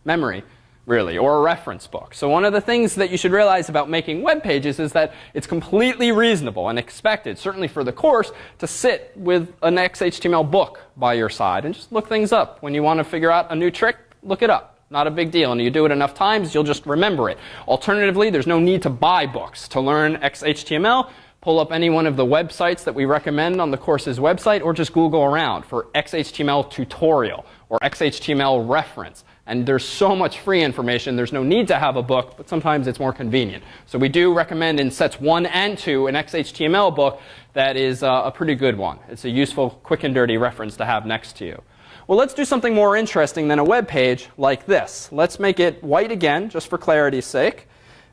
Memory, really, or a reference book. So one of the things that you should realize about making web pages is that it's completely reasonable and expected, certainly for the course, to sit with an XHTML book by your side and just look things up. When you want to figure out a new trick, look it up. Not a big deal. And you do it enough times, you'll just remember it. Alternatively, there's no need to buy books to learn XHTML. Pull up any one of the websites that we recommend on the course's website, or just Google around for XHTML tutorial or XHTML reference. And there's so much free information, there's no need to have a book, but sometimes it's more convenient. So we do recommend in sets 1 and 2 an XHTML book that is a pretty good one. It's a useful, quick and dirty reference to have next to you. Well, let's do something more interesting than a web page like this. Let's make it white again, just for clarity's sake.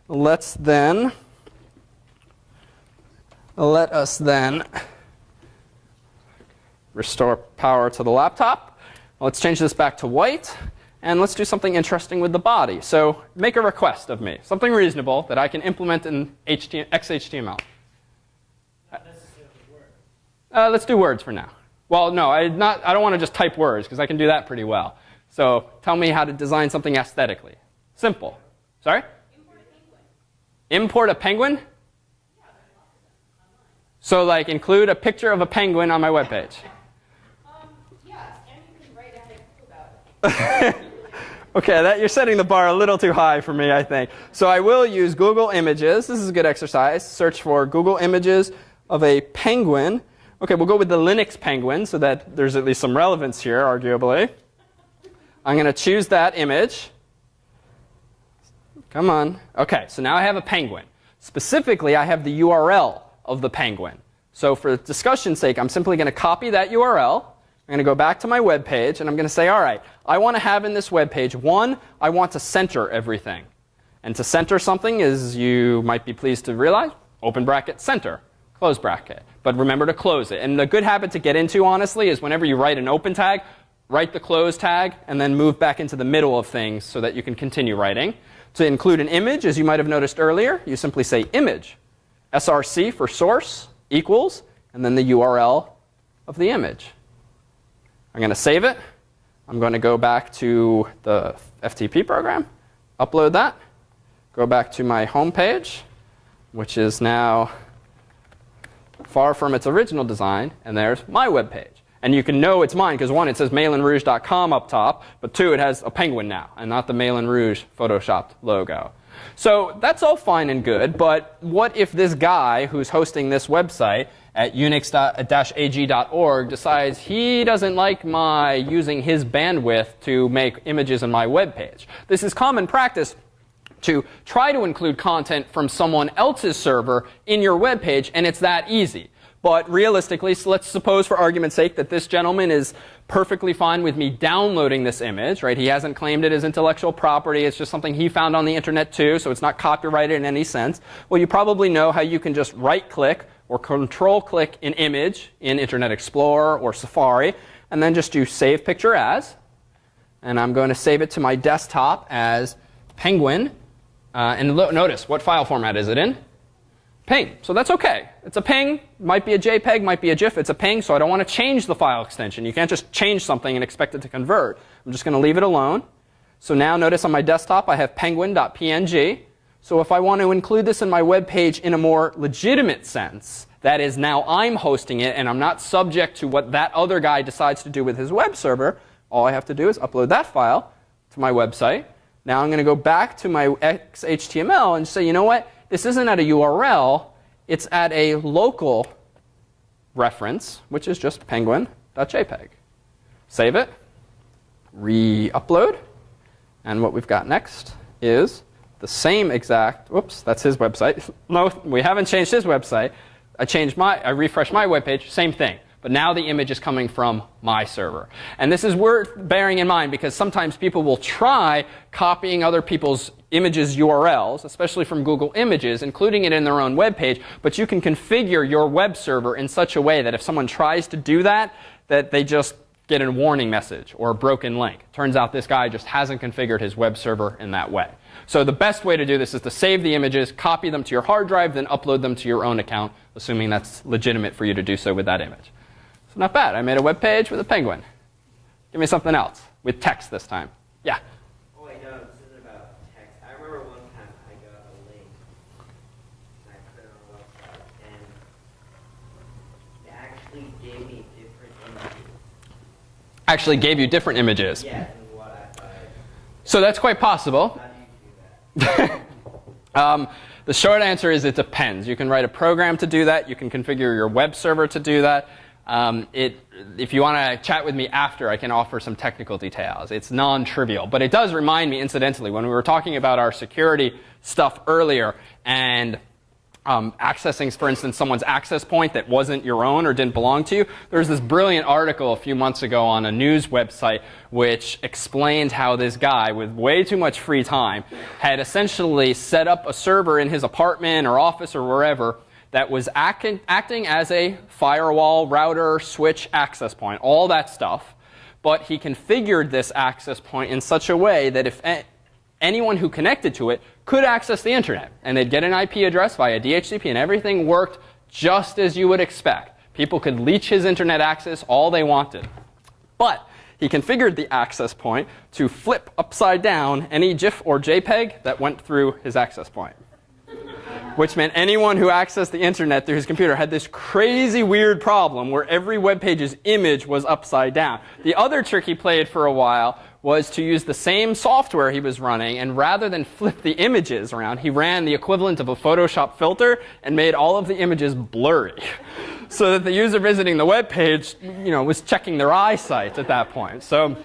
Let us then restore power to the laptop. Let's change this back to white. And let's do something interesting with the body. So make a request of me, something reasonable that I can implement in XHTML. Not necessarily words. Let's do words for now. Well, no, I don't want to just type words, because I can do that pretty well. So tell me how to design something aesthetically. Simple. Sorry? Import a penguin? So like include a picture of a penguin on my webpage. Yes, and you can write a haiku about it. OK, you're setting the bar a little too high for me, I think. So I will use Google Images. This is a good exercise. Search for Google Images of a penguin. OK, we'll go with the Linux penguin so that there's at least some relevance here, arguably. I'm going to choose that image. Come on. OK, so now I have a penguin. Specifically, I have the URL of the penguin. So for discussion's sake, I'm simply going to copy that URL. I'm going to go back to my web page, and I'm going to say, all right, I want to have in this web page, one, I want to center everything. And to center something, as you might be pleased to realize, open bracket, center. Close bracket. But remember to close it. And the good habit to get into, honestly, is whenever you write an open tag, write the close tag, and then move back into the middle of things so that you can continue writing. To include an image, as you might have noticed earlier, you simply say image. SRC for source equals, and then the URL of the image. I'm going to save it. I'm going to go back to the FTP program, upload that, go back to my home page, which is now far from its original design, and there's my web page. And you can know it's mine because, one, it says malinrouge.com up top, but two, it has a penguin now and not the Malin Rouge photoshopped logo. So that's all fine and good, but what if this guy who's hosting this website at unix-ag.org decides he doesn't like my using his bandwidth to make images in my web page? This is common practice to try to include content from someone else's server in your web page, and it's that easy. But realistically, so let's suppose for argument's sake that this gentleman is perfectly fine with me downloading this image, right? He hasn't claimed it as intellectual property. It's just something he found on the internet too, so it's not copyrighted in any sense. Well, you probably know how you can just right-click or control-click an image in Internet Explorer or Safari, and then just do Save Picture As. And I'm going to save it to my desktop as Penguin. And notice, what file format is it in? PNG. So that's OK. It's a PNG. Might be a JPEG, might be a GIF. It's a PNG, so I don't want to change the file extension. You can't just change something and expect it to convert. I'm just going to leave it alone. So now notice on my desktop I have penguin.png. So if I want to include this in my web page in a more legitimate sense, that is, now I'm hosting it and I'm not subject to what that other guy decides to do with his web server, all I have to do is upload that file to my website. Now I'm going to go back to my XHTML and say, you know what? This isn't at a URL. It's at a local reference, which is just penguin.jpg. Save it, re-upload, and what we've got next is the same exact, whoops, that's his website. No, we haven't changed his website. I refreshed my web page, same thing. But now the image is coming from my server. And this is worth bearing in mind because sometimes people will try copying other people's images URLs, especially from Google Images, including it in their own web page. But you can configure your web server in such a way that if someone tries to do that, that they just get a warning message or a broken link. Turns out this guy just hasn't configured his web server in that way. So the best way to do this is to save the images, copy them to your hard drive, then upload them to your own account, assuming that's legitimate for you to do so with that image. So not bad. I made a web page with a penguin. Give me something else with text this time. Yeah? Oh, wait, no, this isn't about text. I remember one time I got a link, and I put it on a website, and it actually gave me different images. Actually gave you different images. Yeah, than what I thought. So that's quite possible. How do you do that? The short answer is it depends. You can write a program to do that. You can configure your web server to do that. If you want to chat with me after, I can offer some technical details. It's non-trivial. But it does remind me, incidentally, when we were talking about our security stuff earlier and accessing, for instance, someone's access point that wasn't your own or didn't belong to you, there was this brilliant article a few months ago on a news website which explained how this guy with way too much free time had essentially set up a server in his apartment or office or wherever that was acting as a firewall, router, switch, access point, all that stuff. But he configured this access point in such a way that if anyone who connected to it could access the internet, and they'd get an IP address via DHCP, and everything worked just as you would expect. People could leech his internet access all they wanted. But he configured the access point to flip upside down any GIF or JPEG that went through his access point. Which meant anyone who accessed the internet through his computer had this crazy weird problem where every web page's image was upside down. The other trick he played for a while was to use the same software he was running, and rather than flip the images around, he ran the equivalent of a Photoshop filter and made all of the images blurry. So that the user visiting the web page, was checking their eyesight at that point. So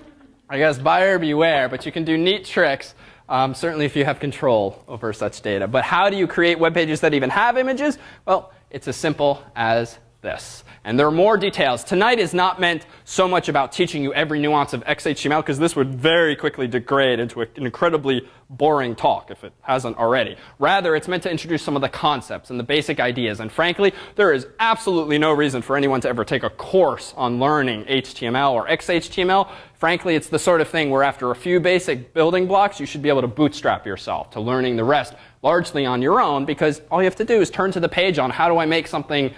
I guess buyer beware, but you can do neat tricks. Certainly if you have control over such data. But how do you create web pages that even have images? Well, it's as simple as this. And there are more details. Tonight is not meant so much about teaching you every nuance of XHTML, because this would very quickly degrade into an incredibly boring talk if it hasn't already. Rather, it's meant to introduce some of the concepts and the basic ideas. And frankly, there is absolutely no reason for anyone to ever take a course on learning HTML or XHTML. Frankly, it's the sort of thing where after a few basic building blocks, you should be able to bootstrap yourself to learning the rest largely on your own, because all you have to do is turn to the page on how do I make something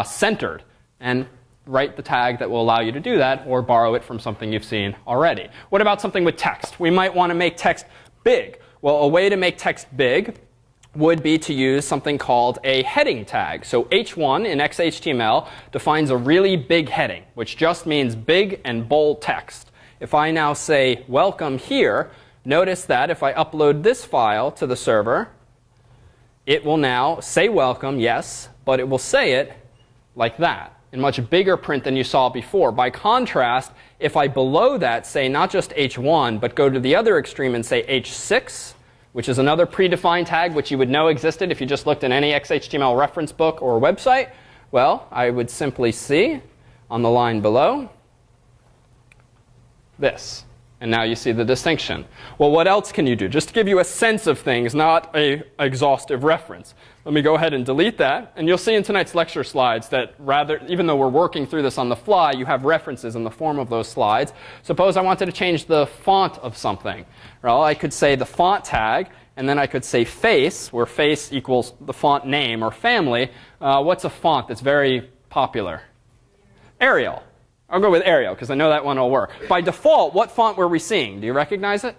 centered, and write the tag that will allow you to do that, or borrow it from something you've seen already. What about something with text? We might want to make text big. Well, a way to make text big would be to use something called a heading tag. So H1 in XHTML defines a really big heading, which just means big and bold text. If I now say welcome here, notice that if I upload this file to the server, it will now say welcome, yes, but it will say it like that, in much bigger print than you saw before. By contrast, if I below that say not just H1, but go to the other extreme and say H6, which is another predefined tag which you would know existed if you just looked in any XHTML reference book or website, well, I would simply see on the line below this. And now you see the distinction. Well, what else can you do? Just to give you a sense of things, not an exhaustive reference. Let me go ahead and delete that. And you'll see in tonight's lecture slides that even though we're working through this on the fly, you have references in the form of those slides. Suppose I wanted to change the font of something. Well, I could say the font tag, and then I could say face, where face equals the font name or family. What's a font that's very popular? Arial. I'll go with Arial, because I know that one will work. By default, what font were we seeing? Do you recognize it?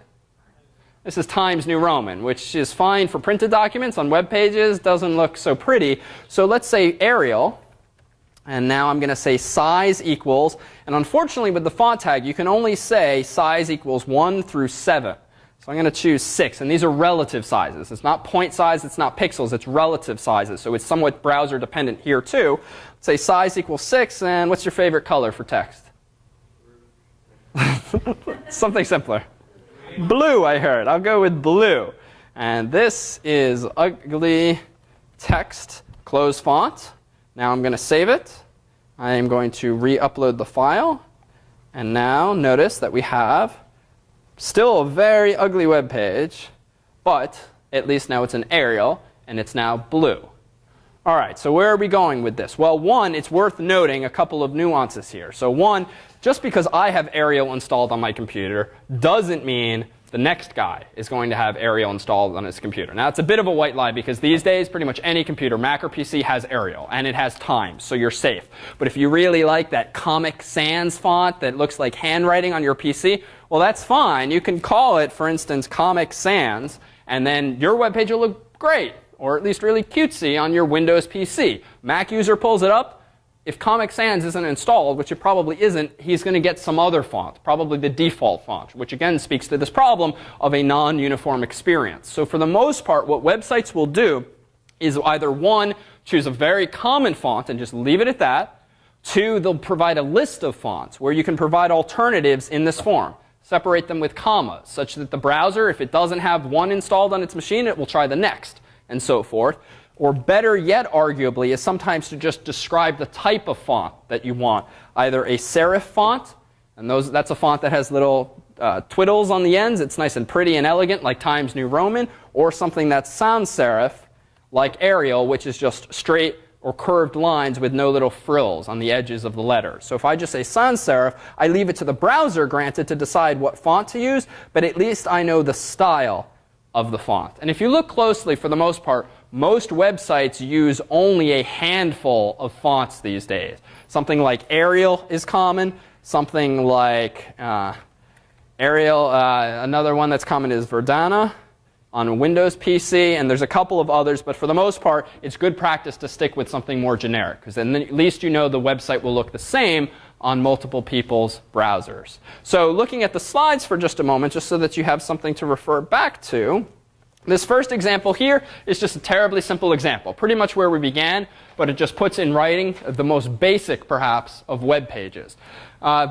This is Times New Roman, which is fine for printed documents. On web pages, doesn't look so pretty. So let's say Arial. And now I'm going to say size equals. And unfortunately, with the font tag, you can only say size equals 1 through 7. So I'm going to choose 6. And these are relative sizes. It's not point size. It's not pixels. It's relative sizes. So it's somewhat browser dependent here, too. Say size equals 6. And what's your favorite color for text? Something simpler. Blue, I heard. I'll go with blue. And this is ugly text, close font. Now I'm going to save it. I am going to re-upload the file. And now notice that we have still a very ugly web page, but at least now it's an Arial, and it's now blue. All right, so where are we going with this? Well, one, it's worth noting a couple of nuances here. So one, just because I have Arial installed on my computer doesn't mean the next guy is going to have Arial installed on his computer. Now, it's a bit of a white lie because these days, pretty much any computer, Mac or PC, has Arial, and it has Times, so you're safe. But if you really like that Comic Sans font that looks like handwriting on your PC, well, that's fine. You can call it, for instance, Comic Sans, and then your web page will look great, or at least really cutesy on your Windows PC. Mac user pulls it up. If Comic Sans isn't installed, which it probably isn't, he's going to get some other font, probably the default font, which again speaks to this problem of a non-uniform experience. So for the most part, what websites will do is either one, choose a very common font and just leave it at that. Two, they'll provide a list of fonts where you can provide alternatives in this form. Separate them with commas, such that the browser, if it doesn't have one installed on its machine, it will try the next, and so forth. Or better yet, arguably, is sometimes to just describe the type of font that you want. Either a serif font, and that's a font that has little twiddles on the ends. It's nice and pretty and elegant, like Times New Roman. Or something that's sans serif, like Arial, which is just straight or curved lines with no little frills on the edges of the letters. So if I just say sans serif, I leave it to the browser, granted, to decide what font to use. But at least I know the style of the font. And if you look closely, for the most part, most websites use only a handful of fonts these days. Something like Arial is common. Something like Arial, another one that's common is Verdana on a Windows PC. And there's a couple of others. But for the most part, it's good practice to stick with something more generic, because then at least you know the website will look the same on multiple people's browsers. So looking at the slides for just a moment, just so that you have something to refer back to, this first example here is just a terribly simple example, pretty much where we began, but it just puts in writing the most basic, perhaps, of web pages.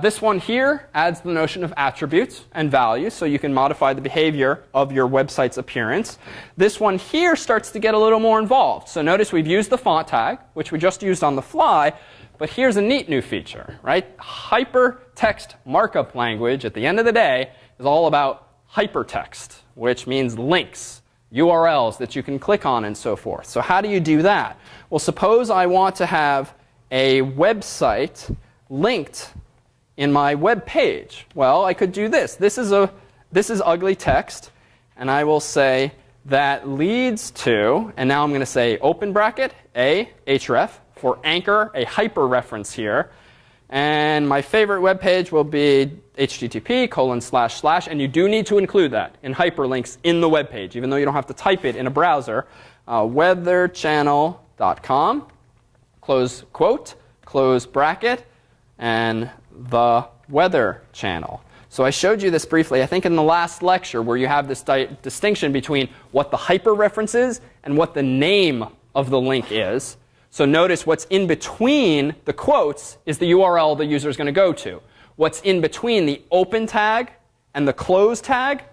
This one here adds the notion of attributes and values, so you can modify the behavior of your website's appearance. This one here starts to get a little more involved. So notice we've used the font tag, which we just used on the fly. But here's a neat new feature, right? Hypertext markup language, at the end of the day, is all about hypertext, which means links, URLs that you can click on, and so forth. So how do you do that? Well, suppose I want to have a website linked in my web page. Well, I could do this. This is ugly text, and I will say that leads to, and now I'm going to say open bracket, a href. For anchor, a hyperreference here. And my favorite web page will be http:// and you do need to include that in hyperlinks in the web page, even though you don't have to type it in a browser. Weatherchannel.com, close quote, close bracket, and the Weather Channel. So I showed you this briefly, I think in the last lecture, where you have this distinction between what the hyperreference is and what the name of the link is. So notice what's in between the quotes is the URL the user is going to go to. What's in between the open tag and the close tag,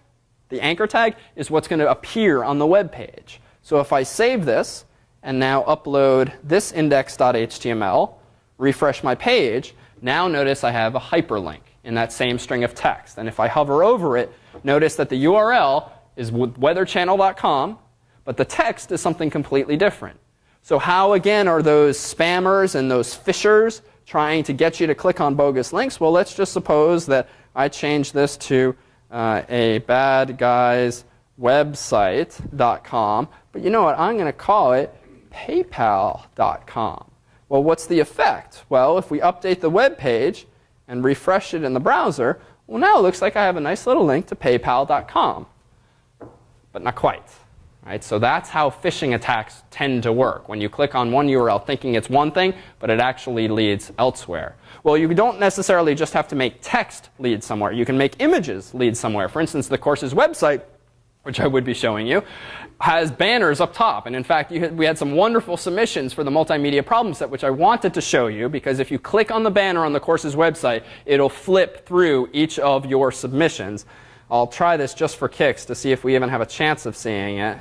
the anchor tag, is what's going to appear on the web page. So if I save this and now upload this index.html, refresh my page, now notice I have a hyperlink in that same string of text. And if I hover over it, notice that the URL is weatherchannel.com, but the text is something completely different. So how, again, are those spammers and those phishers trying to get you to click on bogus links? Well, let's just suppose that I change this to a bad guy's website.com. But you know what? I'm going to call it paypal.com. Well, what's the effect? Well, if we update the web page and refresh it in the browser, well, now it looks like I have a nice little link to paypal.com. but not quite. Right? So that's how phishing attacks tend to work. When you click on one URL thinking it's one thing, but it actually leads elsewhere. Well, you don't necessarily just have to make text lead somewhere. You can make images lead somewhere. For instance, the course's website, which I would be showing you, has banners up top. And in fact, we had some wonderful submissions for the multimedia problem set, which I wanted to show you, because if you click on the banner on the course's website, it'll flip through each of your submissions. I'll try this just for kicks to see if we even have a chance of seeing it.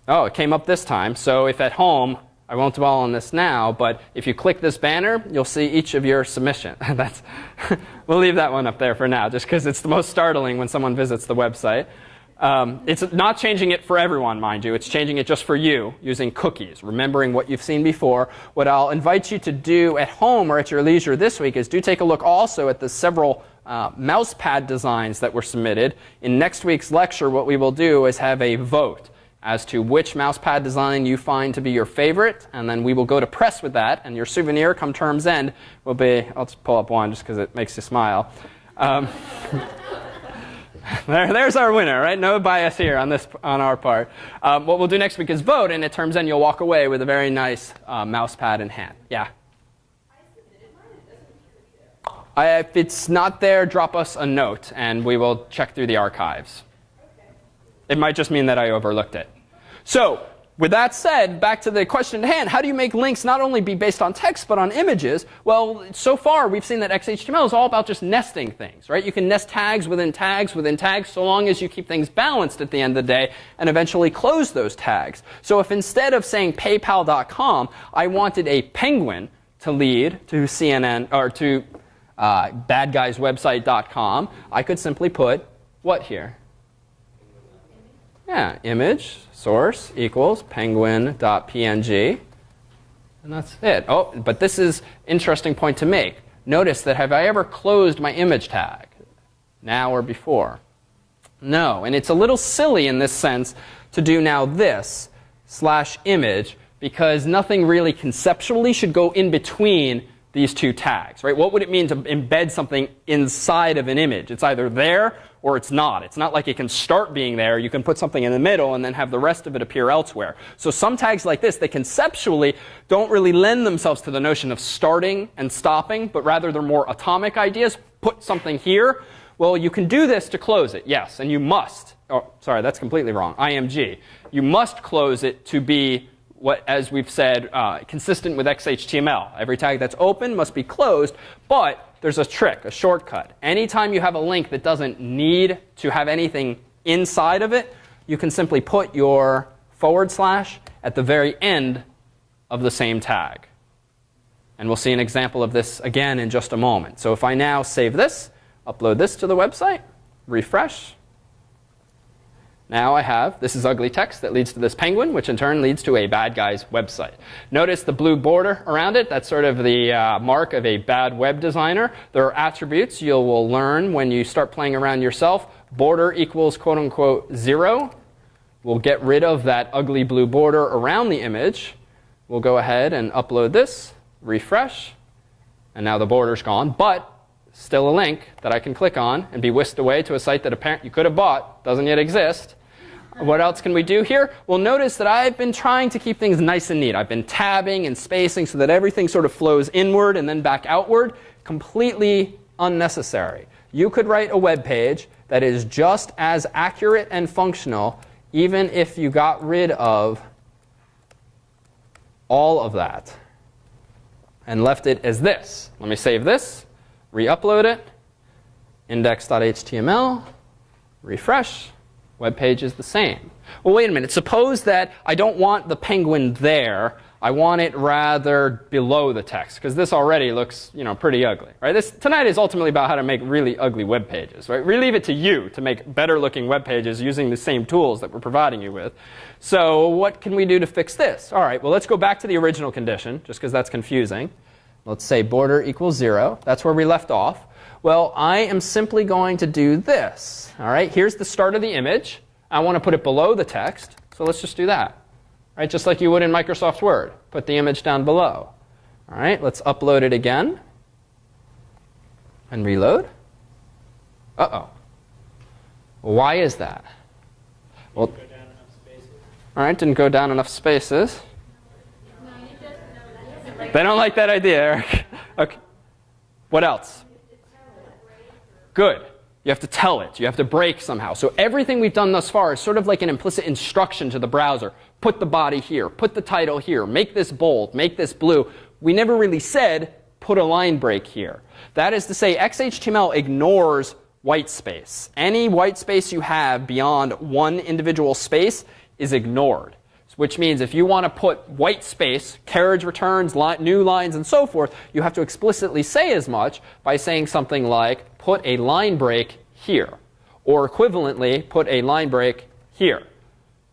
Oh, it came up this time. So if at home, I won't dwell on this now, but if you click this banner, you'll see each of your submissions. We'll leave that one up there for now, just because it's the most startling when someone visits the website. It's not changing it for everyone, mind you. It's changing it just for you using cookies, remembering what you've seen before. What I'll invite you to do at home or at your leisure this week is do take a look also at the several mouse pad designs that were submitted. In next week's lecture, what we will do is have a vote as to which mousepad design you find to be your favorite, and then we will go to press with that, and your souvenir come term's end will be, I'll just pull up one just because it makes you smile. There's our winner, right? No bias here on our part. What we'll do next week is vote, and at term's end you'll walk away with a very nice mousepad in hand. Yeah? If it's not there, drop us a note, and we will check through the archives. It might just mean that I overlooked it. So, with that said, back to the question at hand, how do you make links not only be based on text, but on images? Well, so far, we've seen that XHTML is all about just nesting things, right? You can nest tags within tags within tags, so long as you keep things balanced at the end of the day and eventually close those tags. So if instead of saying paypal.com, I wanted a penguin to lead to CNN, or to badguyswebsite.com, I could simply put what here? Yeah, image source equals penguin.png. And that's it. Oh, but this is an interesting point to make. Notice that have I ever closed my image tag? Now or before? No. And it's a little silly in this sense to do now this /image, because nothing really conceptually should go in between these two tags, right? What would it mean to embed something inside of an image? It's either there or it's not. It's not like it can start being there. You can put something in the middle and then have the rest of it appear elsewhere. So some tags like this, they conceptually don't really lend themselves to the notion of starting and stopping, but rather they're more atomic ideas. Put something here. Well, you can do this to close it, yes, and you must. Oh, sorry, that's completely wrong. IMG. You must close it to be what, as we've said, consistent with XHTML. Every tag that's open must be closed, but there's a trick, a shortcut. Anytime you have a link that doesn't need to have anything inside of it, you can simply put your / at the very end of the same tag. And we'll see an example of this again in just a moment. So if I now save this, upload this to the website, refresh, now I have, this is ugly text that leads to this penguin, which in turn leads to a bad guy's website. Notice the blue border around it. That's sort of the mark of a bad web designer. There are attributes you will learn when you start playing around yourself. Border equals quote unquote 0. We'll get rid of that ugly blue border around the image. We'll go ahead and upload this, refresh, and now the border's gone, but still a link that I can click on and be whisked away to a site that apparently you could have bought, doesn't yet exist. What else can we do here? Well, notice that I've been trying to keep things nice and neat. I've been tabbing and spacing so that everything sort of flows inward and then back outward. Completely unnecessary. You could write a web page that is just as accurate and functional even if you got rid of all of that and left it as this. Let me save this, re-upload it, index.html, refresh. Web page is the same. Well, wait a minute. Suppose that I don't want the penguin there. I want it rather below the text, because this already looks, pretty ugly, right? Tonight is ultimately about how to make really ugly web pages, right? We leave it to you to make better looking web pages using the same tools that we're providing you with. So what can we do to fix this? All right, well, let's go back to the original condition, just because that's confusing. Let's say border equals 0. That's where we left off. Well, I am simply going to do this. All right, here's the start of the image. I want to put it below the text, so let's just do that. Right, just like you would in Microsoft Word. Put the image down below. All right, let's upload it again and reload. Uh-oh. Why is that? Well, Go down enough spaces. all right, didn't go down enough spaces. No, you just, no, that's They don't like that idea, Eric. Okay. What else? Good. You have to tell it. You have to break somehow. So everything we've done thus far is sort of like an implicit instruction to the browser. Put the body here. Put the title here. Make this bold. Make this blue. We never really said put a line break here. That is to say, XHTML ignores white space. Any white space you have beyond one individual space is ignored. Which means if you want to put white space, carriage returns, new lines, and so forth, you have to explicitly say as much by saying something like, put a line break here. Or equivalently, put a line break here.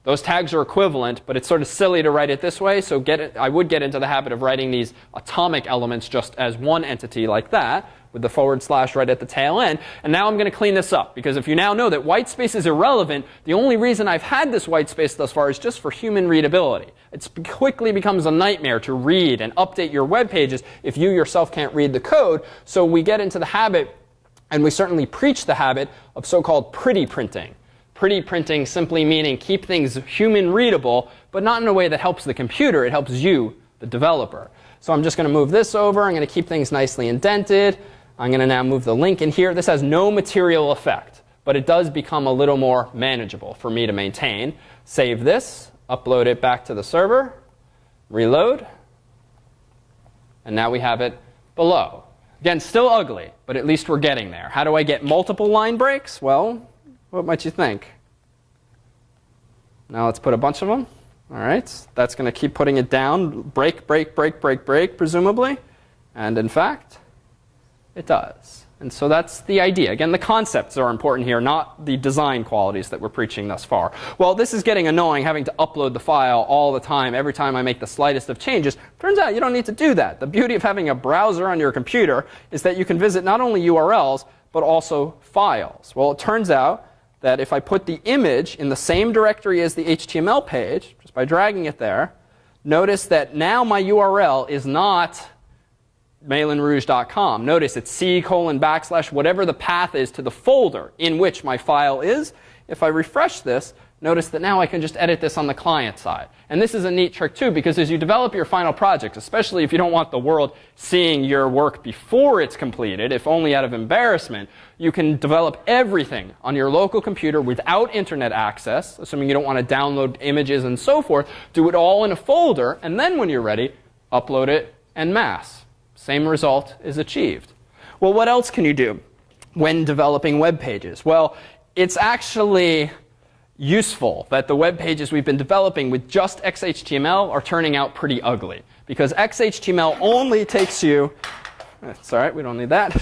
Those tags are equivalent, but it's sort of silly to write it this way. So I would get into the habit of writing these atomic elements just as one entity like that, with the forward slash right at the tail end. And now I'm going to clean this up, because if you now know that white space is irrelevant, the only reason I've had this white space thus far is just for human readability. It quickly becomes a nightmare to read and update your web pages if you yourself can't read the code. So we get into the habit, and we certainly preach the habit, of so-called pretty printing. Pretty printing simply meaning keep things human readable, but not in a way that helps the computer. It helps you, the developer. So I'm just going to move this over. I'm going to keep things nicely indented. I'm going to now move the link in here. This has no material effect, but it does become a little more manageable for me to maintain. Save this, upload it back to the server, reload, and now we have it below. Again, still ugly, but at least we're getting there. How do I get multiple line breaks? Well, what might you think? Now let's put a bunch of them. All right, that's going to keep putting it down. Break, break, break, break, break, presumably. And in fact, it does. And so that's the idea. Again, the concepts are important here, not the design qualities that we're preaching thus far. Well, this is getting annoying, having to upload the file all the time, every time I make the slightest of changes. Turns out you don't need to do that. The beauty of having a browser on your computer is that you can visit not only URLs, but also files. Well, it turns out that if I put the image in the same directory as the HTML page, just by dragging it there, notice that now my URL is not malinrouge.com. Notice it's C:\/ whatever the path is to the folder in which my file is. If I refresh this, notice that now I can just edit this on the client side. And this is a neat trick too, because as you develop your final project, especially if you don't want the world seeing your work before it's completed, if only out of embarrassment, you can develop everything on your local computer without internet access, assuming you don't want to download images and so forth. Do it all in a folder, and then when you're ready, upload it en masse. Same result is achieved. Well, what else can you do when developing web pages? Well, it's actually useful that the web pages we've been developing with just XHTML are turning out pretty ugly. Because XHTML only takes you, it's all right, we don't need that.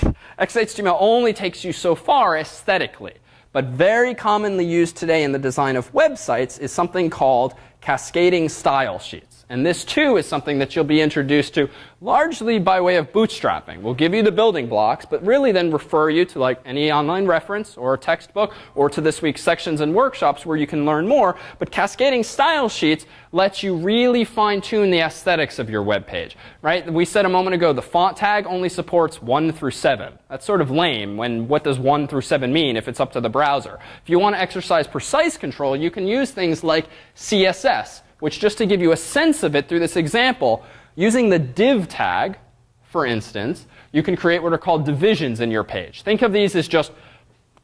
XHTML only takes you so far aesthetically. But very commonly used today in the design of websites is something called cascading style sheets. And this, too, is something that you'll be introduced to largely by way of bootstrapping. We'll give you the building blocks, but really then refer you to like any online reference or a textbook or to this week's sections and workshops where you can learn more. But cascading style sheets lets you really fine-tune the aesthetics of your web page. Right? We said a moment ago the font tag only supports 1 through 7. That's sort of lame. What does 1 through 7 mean if it's up to the browser? If you want to exercise precise control, you can use things like CSS, which, just to give you a sense of it through this example, using the div tag, for instance, you can create what are called divisions in your page. Think of these as just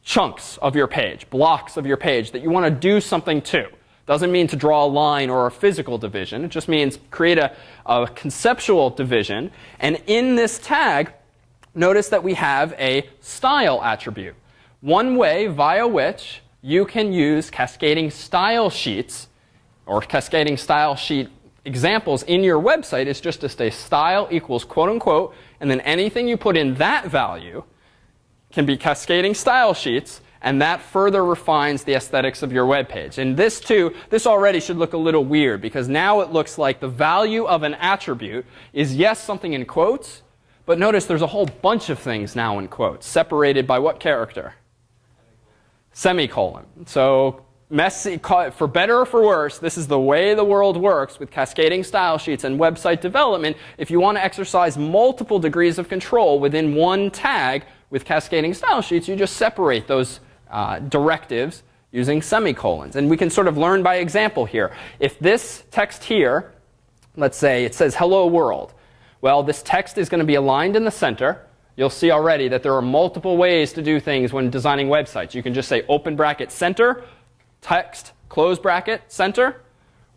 chunks of your page, blocks of your page that you want to do something to. Doesn't mean to draw a line or a physical division. It just means create a conceptual division. And in this tag, notice that we have a style attribute. One way via which you can use cascading style sheets or cascading style sheet examples in your website is just to say style equals quote unquote, and then anything you put in that value can be cascading style sheets, and that further refines the aesthetics of your web page. And this too, this already should look a little weird, because now it looks like the value of an attribute is, yes, something in quotes, but notice there's a whole bunch of things now in quotes, separated by what character? Semicolon. So messy, for better or for worse, this is the way the world works with cascading style sheets and website development. If you want to exercise multiple degrees of control within one tag with cascading style sheets, you just separate those directives using semicolons. And we can sort of learn by example here. If this text here, let's say it says hello world, well, this text is going to be aligned in the center. You'll see already that there are multiple ways to do things when designing websites. You can just say open bracket center, text, close bracket, center.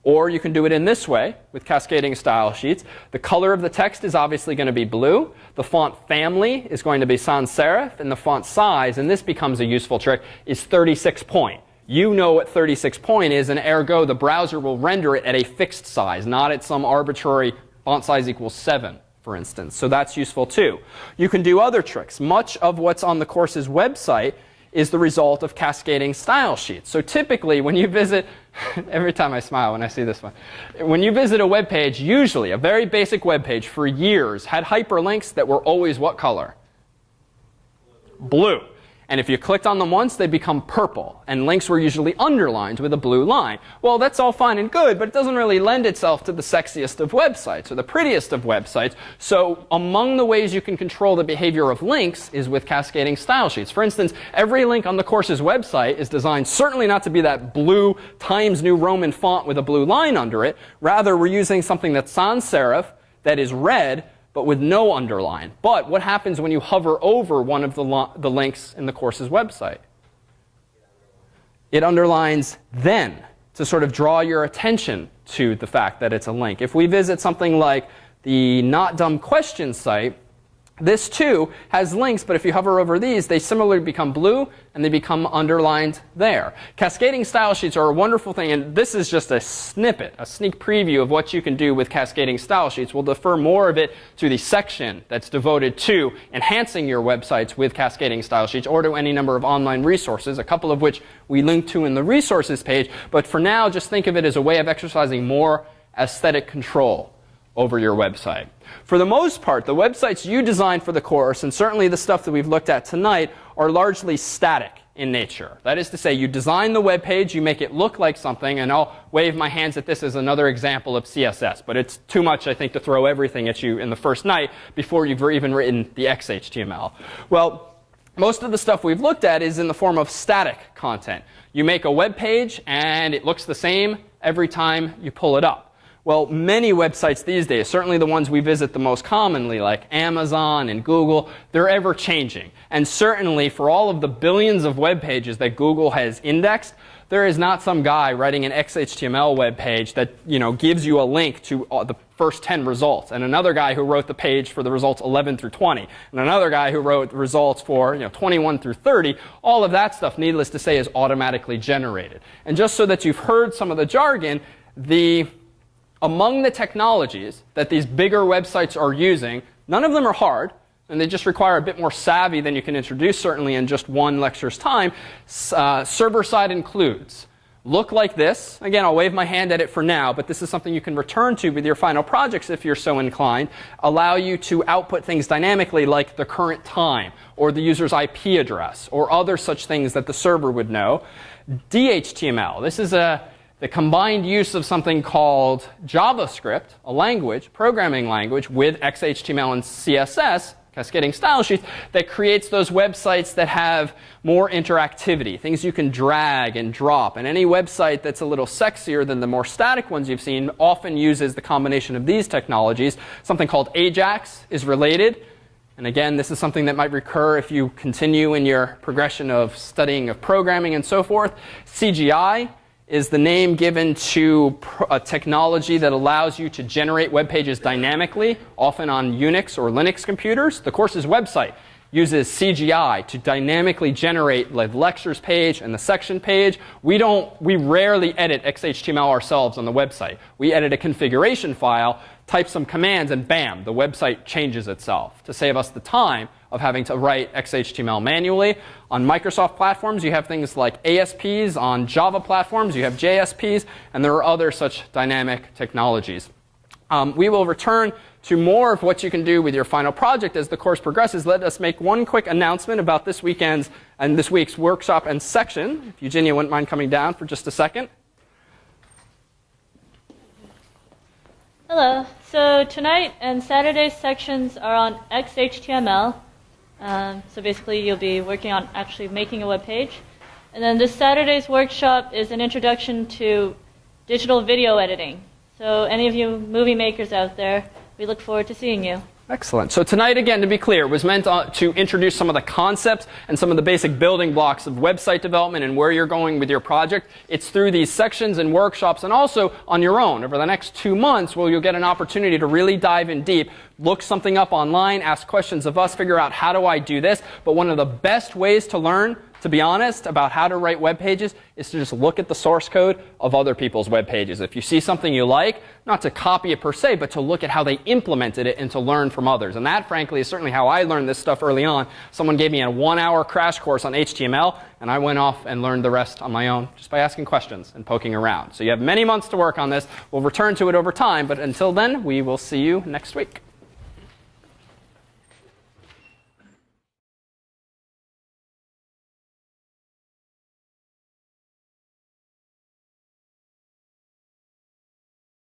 Or you can do it in this way with cascading style sheets. The color of the text is obviously going to be blue. The font family is going to be sans serif. And the font size, and this becomes a useful trick, is 36 point. You know what 36 point is, and ergo the browser will render it at a fixed size, not at some arbitrary font size equals 7, for instance. So that's useful too. You can do other tricks. Much of what's on the course's website is the result of cascading style sheets. So typically when you visit, every time I smile when I see this one, when you visit a web page, usually a very basic web page for years had hyperlinks that were always what color? Blue. And if you clicked on them once, they become purple. And links were usually underlined with a blue line. Well, that's all fine and good, but it doesn't really lend itself to the sexiest of websites or the prettiest of websites. So among the ways you can control the behavior of links is with cascading style sheets. For instance, every link on the course's website is designed certainly not to be that blue Times New Roman font with a blue line under it. Rather, we're using something that's sans serif, that is red, but with no underline. But what happens when you hover over one of the links in the course's website? It underlines then to sort of draw your attention to the fact that it's a link. If we visit something like the Not Dumb Questions site, this too has links, but if you hover over these, they similarly become blue and they become underlined there. Cascading style sheets are a wonderful thing, and this is just a snippet, a sneak preview of what you can do with cascading style sheets. We'll defer more of it to the section that's devoted to enhancing your websites with cascading style sheets, or to any number of online resources, a couple of which we link to in the resources page. But for now, just think of it as a way of exercising more aesthetic control over your website. For the most part, the websites you design for the course, and certainly the stuff that we've looked at tonight, are largely static in nature. That is to say, you design the web page, you make it look like something, and I'll wave my hands at this as another example of CSS. But it's too much, I think, to throw everything at you in the first night before you've even written the XHTML. Well, most of the stuff we've looked at is in the form of static content. You make a web page, and it looks the same every time you pull it up. Well, many websites these days, certainly the ones we visit the most commonly, like Amazon and Google, they're ever changing. And certainly for all of the billions of web pages that Google has indexed, there is not some guy writing an XHTML web page that, gives you a link to the first 10 results, and another guy who wrote the page for the results 11 through 20, and another guy who wrote the results for 21 through 30. All of that stuff, needless to say, is automatically generated. And just so that you've heard some of the jargon, among the technologies that these bigger websites are using, none of them are hard, and they just require a bit more savvy than you can introduce, certainly in just one lecture's time. Server-side includes look like this. Again, I'll wave my hand at it for now, but this is something you can return to with your final projects if you're so inclined. Allow you to output things dynamically like the current time, or the user's IP address, or other such things that the server would know. DHTML. This is the combined use of something called JavaScript, a language, programming language, with XHTML and CSS, cascading style sheets, that creates those websites that have more interactivity, things you can drag and drop. And any website that's a little sexier than the more static ones you've seen often uses the combination of these technologies. Something called Ajax is related. And again, this is something that might recur if you continue in your progression of studying of programming and so forth. CGI is the name given to a technology that allows you to generate web pages dynamically, often on Unix or Linux computers. The course's website uses CGI to dynamically generate the lectures page and the section page. We rarely edit XHTML ourselves on the website. We edit a configuration file, type some commands, and bam, the website changes itself to save us the time of having to write XHTML manually. On Microsoft platforms, you have things like ASPs. On Java platforms, you have JSPs. And there are other such dynamic technologies. We will return to more of what you can do with your final project as the course progresses. Let us make one quick announcement about this weekend's and this week's workshop and section. If Eugenia wouldn't mind coming down for just a second. Hello. So tonight and Saturday's sections are on XHTML. So basically, you'll be working on actually making a web page. And then this Saturday's workshop is an introduction to digital video editing. So any of you movie makers out there, we look forward to seeing you. Excellent. So tonight, again, to be clear, was meant to introduce some of the concepts and some of the basic building blocks of website development and where you're going with your project. It's through these sections and workshops and also on your own over the next 2 months where you'll get an opportunity to really dive in deep, look something up online, ask questions of us, figure out how do I do this. But one of the best ways to learn, to be honest, about how to write web pages is to just look at the source code of other people's web pages. If you see something you like, not to copy it per se, but to look at how they implemented it and to learn from others. And that, frankly, is certainly how I learned this stuff early on. Someone gave me a 1-hour crash course on HTML, and I went off and learned the rest on my own just by asking questions and poking around. So you have many months to work on this. We'll return to it over time, but until then, we will see you next week.